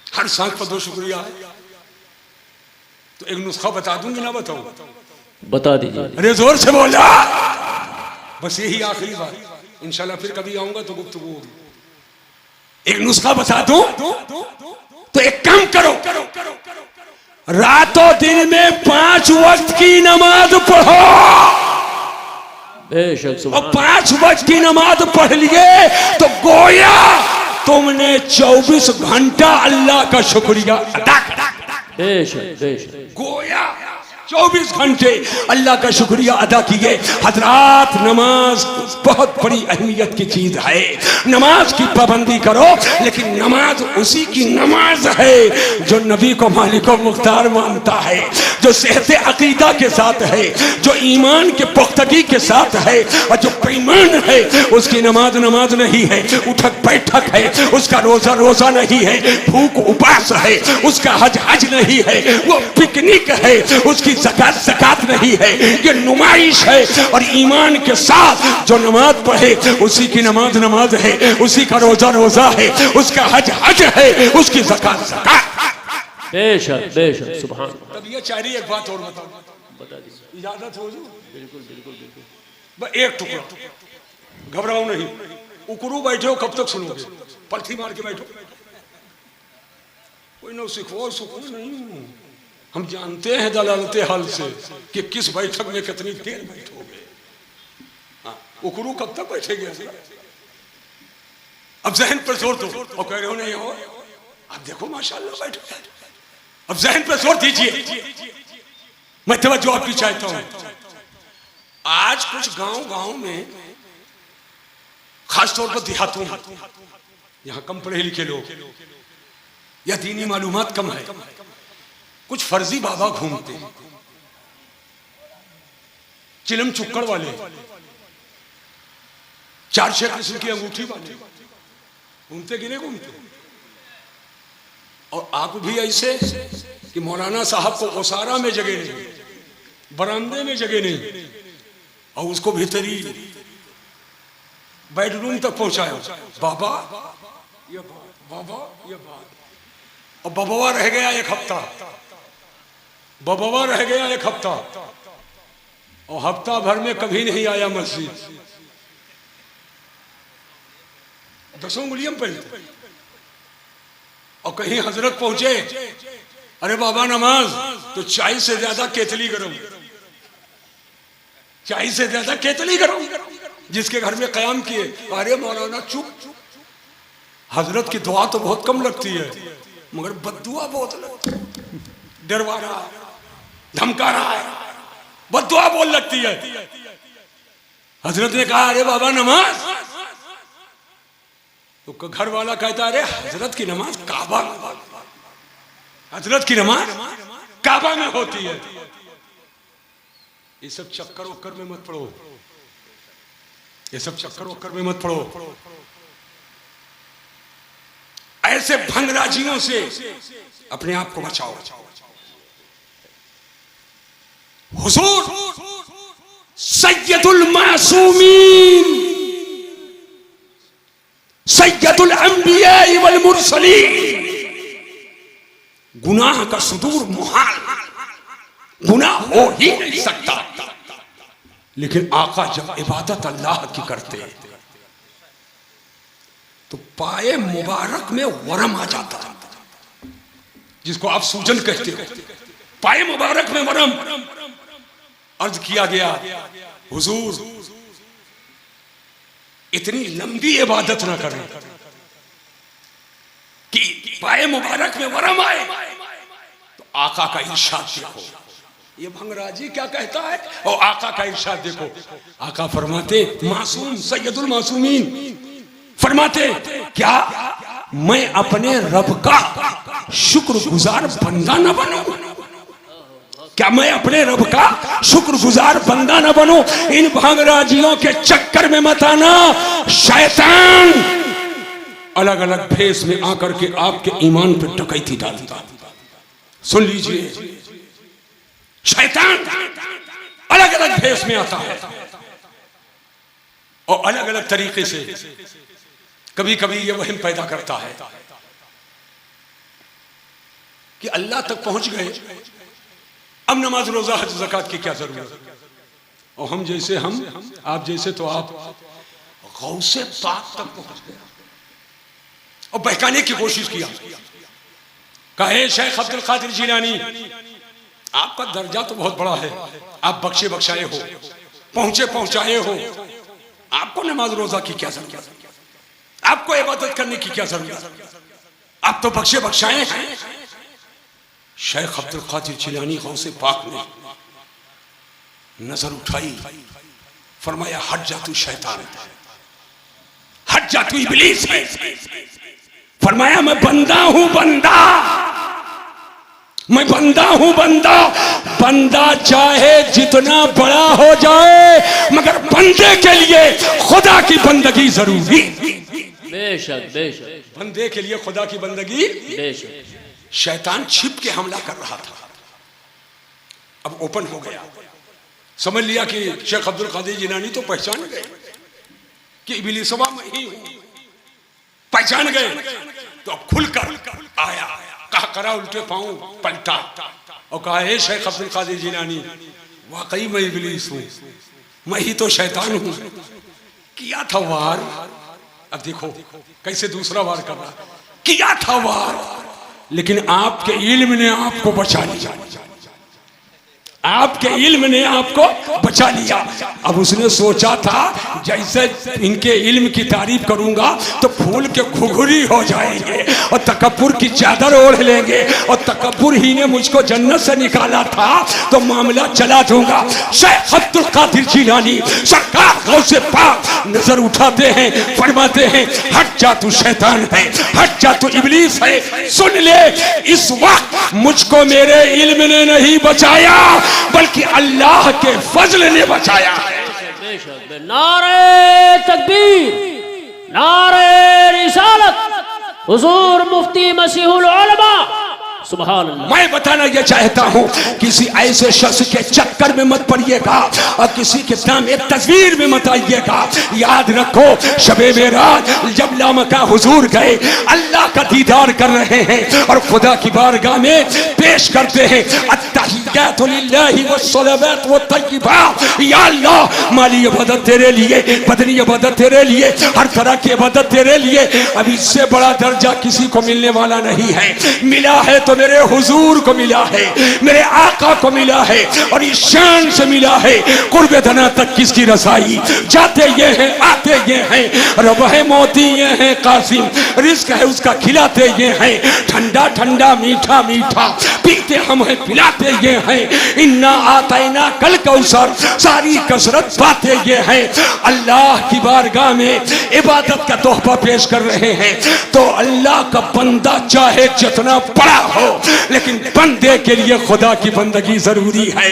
Speaker 1: हर सांस पर 2 शुक्रिया है। तो एक नुस्खा बता दूंगी ना बताऊं?
Speaker 4: बता दीजिए।
Speaker 1: अरे जोर से बोला। बस यही आखिरी बात, इंशाल्लाह फिर कभी आऊंगा तो गुफ्तगू होगी। एक नुस्खा बता दूं तो एक काम करो, रातों दिन में 5 वक्त की नमाज पढ़ो।
Speaker 4: बेशक।
Speaker 1: और 5 वक्त की नमाज पढ़ लिए तो गोया तुमने 24 घंटा अल्लाह का शुक्रिया अदा करा।
Speaker 4: बेशक बेशक।
Speaker 1: गोया 24 घंटे अल्लाह का शुक्रिया अदा किए। हजरात, नमाज बहुत बड़ी अहमियत की चीज है। नमाज की पाबंदी करो, लेकिन नमाज उसी की नमाज है जो नबी को मालिक व मुख्तार मानता है, जो सेहत अकीदा के साथ है, जो ईमान के पुख्तगी के साथ है। और जो बेईमान है उसकी नमाज नमाज नहीं है, उठक बैठक है। उसका रोजा रोजा नहीं है, भूख उपास है। उसका हज हज नहीं है, वो पिकनिक है। उसकी ज़कात ज़कात नहीं है, ये नुमाइश है। और ईमान के साथ जो नमाज पढ़े उसी की नमाज नमाज है, उसी का रोजा रोजा है, उसका हज हज है, उसकी ज़कात ज़कात।
Speaker 4: बेशक बेशक। सुभान।
Speaker 1: तब ये चारी एक बात और बताओ,
Speaker 4: बता दीजिए।
Speaker 1: इजाजत हो जो?
Speaker 4: बिल्कुल बिल्कुल बिल्कुल।
Speaker 1: बस एक टुकड़ा, घबराओ नहीं। उकरू बैठे हो, कब तक सुनोगे? पलथी मार के बैठो। कोई ना सिखो सुखो नहीं, हम जानते हैं दलालते हाल से कि किस बैठक में कितनी देर बैठोगे। उकरू कब तक बैठेंगे? अब जहन पर जोर दो और कह रहे हो नहीं हो, अब देखो माशाल्लाह बैठ गए। अब जहन पर जोर दीजिए। मैं तवज्जो आपकी चाहता हूं। आज कुछ गांव में, खासतौर पर देहातों में, यहां कम पढ़े लिखे लोग या दीनी मालूमात कम है, कुछ फर्जी बाबा घूमते हैं, चिलम चुक्कड़ वाले, 4-6 किस्म की अंगूठी वाले घूमते गिरे घूमते। और आप भी ऐसे कि मौलाना साहब को ओसारा में जगह नहीं, बरामदे में जगह नहीं, और उसको भीतरी बेडरूम तक पहुंचाया। बाबा ये बात, और बबवा रह गया एक हफ्ता, बबवा रह गया एक हफ्ता, और हफ्ता भर में कभी नहीं आया मस्जिद। 10 उंगलियां पहनते। और कहीं हजरत पहुंचे, अरे बाबा नमाज, तो चाय से ज्यादा केतली गरम, चाय से ज्यादा केतली गरम। जिसके घर में कयाम किए, अरे मौलाना चुप, हजरत की दुआ तो बहुत कम लगती है मगर बद्दुआ बहुत लगती है। डरवा रहा है, धमका रहा है, बद्दुआ बोल लगती है। हजरत ने कहा अरे बाबा नमाज, तो घर वाला कहता अरे हजरत की नमाज काबा में, हजरत की नमाज काबा में होती है। ये सब चक्कर वक्कर में मत पड़ो, ये सब चक्कर वक्कर में मत पड़ो। ऐसे भंगराजियों से अपने आप को बचाओ। हुजूर सैयदुल मासूमीन, सैयदुल अंबिया वल मुरसलीन, गुनाह का सुदूर मुहाल, गुनाह हो ही नहीं सकता। लेकिन आका जब इबादत अल्लाह की करते तो पाए मुबारक में वरम आ जाता, जिसको आप सूजन कहते हो। पाए मुबारक में वरम। अर्ज किया गया हुजूर इतनी लंबी इबादत ना करें कि पाए मुबारक में वरम आए। तो आका का इरशाद देखो, ये भंगराजी क्या कहता है और आका का इरशाद देखो। आका फरमाते मासूम सैयदुल मासूमीन, फरमाते क्या मैं अपने रब का शुक्रगुजार बंदा न बनूं? क्या मैं अपने रब का शुक्रगुजार बंदा न बनूं? इन भंगराजियों के चक्कर में मत आना। शैतान अलग अलग भेष में आकर के आपके ईमान पर डकैती डालता। सुन लीजिए, शैतान अलग अलग भेष में आता है और अलग अलग तरीके से कभी कभी ये वहम पैदा करता है कि अल्लाह तक पहुंच गए, अब नमाज रोजा हज ज़कात की क्या जरूरत। और हम जैसे हम, आप जैसे तो आप गौसे पाक तक पहुंच गए और बहकाने की कोशिश किया। कहे शेख अब्दुल कादिर जिलानी, आपका दर्जा तो बहुत बड़ा है, आप बख्शे बख्शाए हो, पहुंचे पहुंचाए हो, आपको नमाज रोजा की क्या जरूरत, आपको इबादत करने की क्या जरूरत, आप तो बख्शे बख्शाए हैं। शेख अब्दुल कादिर जिलानी गौसे पाक ने नजर उठाई, फरमाया हट जा तू शैतान, हट जा तू इब्लीस है। फरमाया मैं बंदा हूं बंदा, मैं बंदा हूं बंदा। बंदा चाहे जितना बड़ा हो जाए मगर बंदे के लिए खुदा की बंदगी जरूरी।
Speaker 4: बेशक बेशक,
Speaker 1: बंदे के लिए खुदा की बंदगी
Speaker 4: बेशक।
Speaker 1: शैतान छिप के हमला कर रहा था, अब ओपन हो गया। समझ लिया कि शेख अब्दुल कादिर जिलानी तो पहचान गए कि इब्लीसवा में ही पहचान गए। तो अब खुलकर आया, कहा करा उल्टे पांव पलटा और कहा हे शेख अब्दुल कादिर जिलानी, वाकई मैं इब्लीस हूं, मैं ही तो शैतान हूं। किया था वार, अब देखो कैसे दूसरा वार कर रहा, किया था वार, लेकिन आपके इल्म ने आपको बचा लिया। आपके इल्म ने आपको बचा लिया। अब उसने सोचा था जैसे इनके इल्म की तारीफ करूंगा तो फूल के घुघुरी हो जाएंगे और तकब्बुर की चादर ओढ़ लेंगे और तकब्बुर ही ने मुझको जन्नत से निकाला था तो मामला चला दूंगा। शेख अब्दुल कादिर जिलानी सरकार गौसे पाक नजर उठाते हैं, फरमाते हैं हट जा तू शैतान है, हट जा तू इब्लीस है। सुन ले, इस वक्त मुझको मेरे इल्म ने नहीं बचाया बल्कि अल्लाह के फजल ने बचाया है।
Speaker 4: बेशक। नारे तकबीर, नारे रिसालत, हुजूर मुफ्ती मसीहुल उलमा, सुभान अल्लाह।
Speaker 1: मैं बताना यह चाहता हूँ किसी ऐसे शख्स के चक्कर में मत पड़िएगा और किसी के सामने तस्वीर में मत आइएगा। याद रखो शबे मेराज जब लामका हुजूर गए अल्लाह का दीदार कर रहे हैं और खुदा की बारगाह में पेश करते हैं अत्तहियातु लिल्लाहि वस्सलावात वत्तय्यिबात। या अल्लाह माली इबादत तेरे लिए, बदनी इबादत तेरे लिए, हर तरह की इबादत तेरे लिए। अब इससे बड़ा दर्जा किसी को मिलने वाला नहीं है। मिला है तो मेरे हुजूर को मिला है, मेरे आका को मिला है और इस शान से मिला है। कुर्बे दना तक किसकी रसाई, जाते ये हैं आते ये हैं, रबह मोती ये हैं कासिम, रिस्क है उसका खिलाते ये हैं, ठंडा ठंडा मीठा मीठा पीते हम हैं पिलाते ये हैं। इन्ना आतैना कल कौसर, सारी कसरत पाते ये हैं। अल्लाह की बारगाह में इबादत का तोहफा पेश कर रहे हैं तो अल्लाह का बंदा चाहे जितना बड़ा हो लेकिन बंदे के लिए खुदा की बंदगी जरूरी है।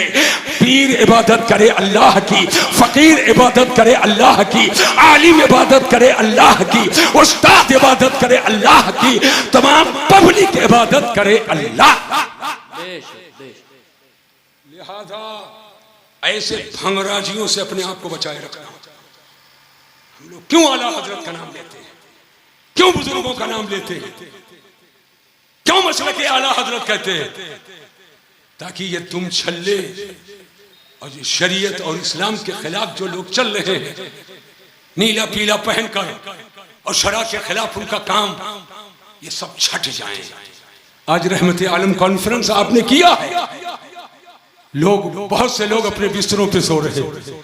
Speaker 1: पीर इबादत करे अल्लाह की, फकीर इबादत करे अल्लाह की, आलिम इबादत करे अल्लाह की, उस्ताद इबादत करे अल्लाह की, तमाम पब्लिक इबादत करे अल्लाह। लिहाजा ऐसे भंगराजियों से अपने आप को बचाए रखना। हम लोग क्यों आला हजरत का नाम लेते हैं, क्यों बुजुर्गों का नाम लेते हैं, क्यों मसले के आला हजरत कहते हैं? ताकि ये तुम छल्ले और ये शरीयत और इस्लाम के खिलाफ जो लोग चल रहे हैं नीला पीला पहनकर और शरा के खिलाफ उनका काम, ये सब छट जाए। आज रहमत आलम कॉन्फ्रेंस आपने किया है, लोग बहुत से लोग अपने बिस्तरों पे सो रहे हैं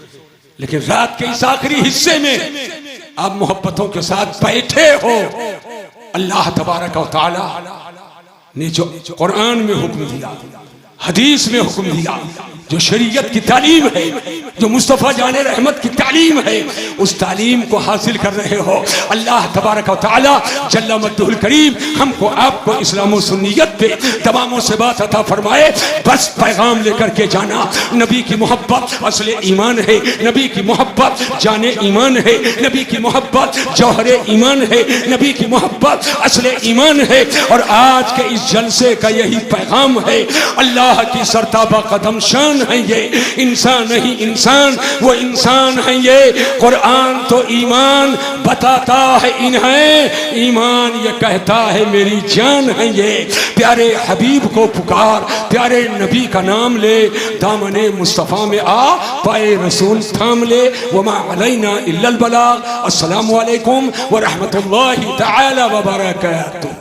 Speaker 1: लेकिन रात के इस आखिरी हिस्से में आप मोहब्बतों के साथ बैठे हो। अल्लाह तबारक व तआला ने जो कुरान में हुक्म दिया, हदीस में हुक्म दिया, जो शरीयत की तालीम है, जो मुस्तफ़ा जाने रहमत की तालीम है, उस तालीम को हासिल कर रहे हो। अल्लाह तबारक व तआला जल्ला मद्दुहुल करीम हमको आपको इस्लाम और सुन्नियत पे तमामों से बात अता फरमाए। बस पैगाम लेकर के जाना, नबी की मोहब्बत असले ईमान है, नबी की मोहब्बत जाने ईमान है, नबी की मोहब्बत जौहरे ईमान है, नबी की मोहब्बत असले ईमान है। और आज के इस जलसे का यही पैगाम है। अल्लाह की सरताबा कदम शान है ये, इंसान नहीं इंसान, वो इंसान है ये। कुरान तो ईमान बताता है इन्हें, ईमान ये कहता है मेरी जान है ये। प्यारे हबीब को पुकार, प्यारे नबी का नाम ले, दामने मुस्तफ़ा में आ पाए रसूल थाम ले। वमा अलैना इल्लल बलाग। अस्सलामु अलैकुम व रहमतुल्लाहि तआला व बरकातुहू।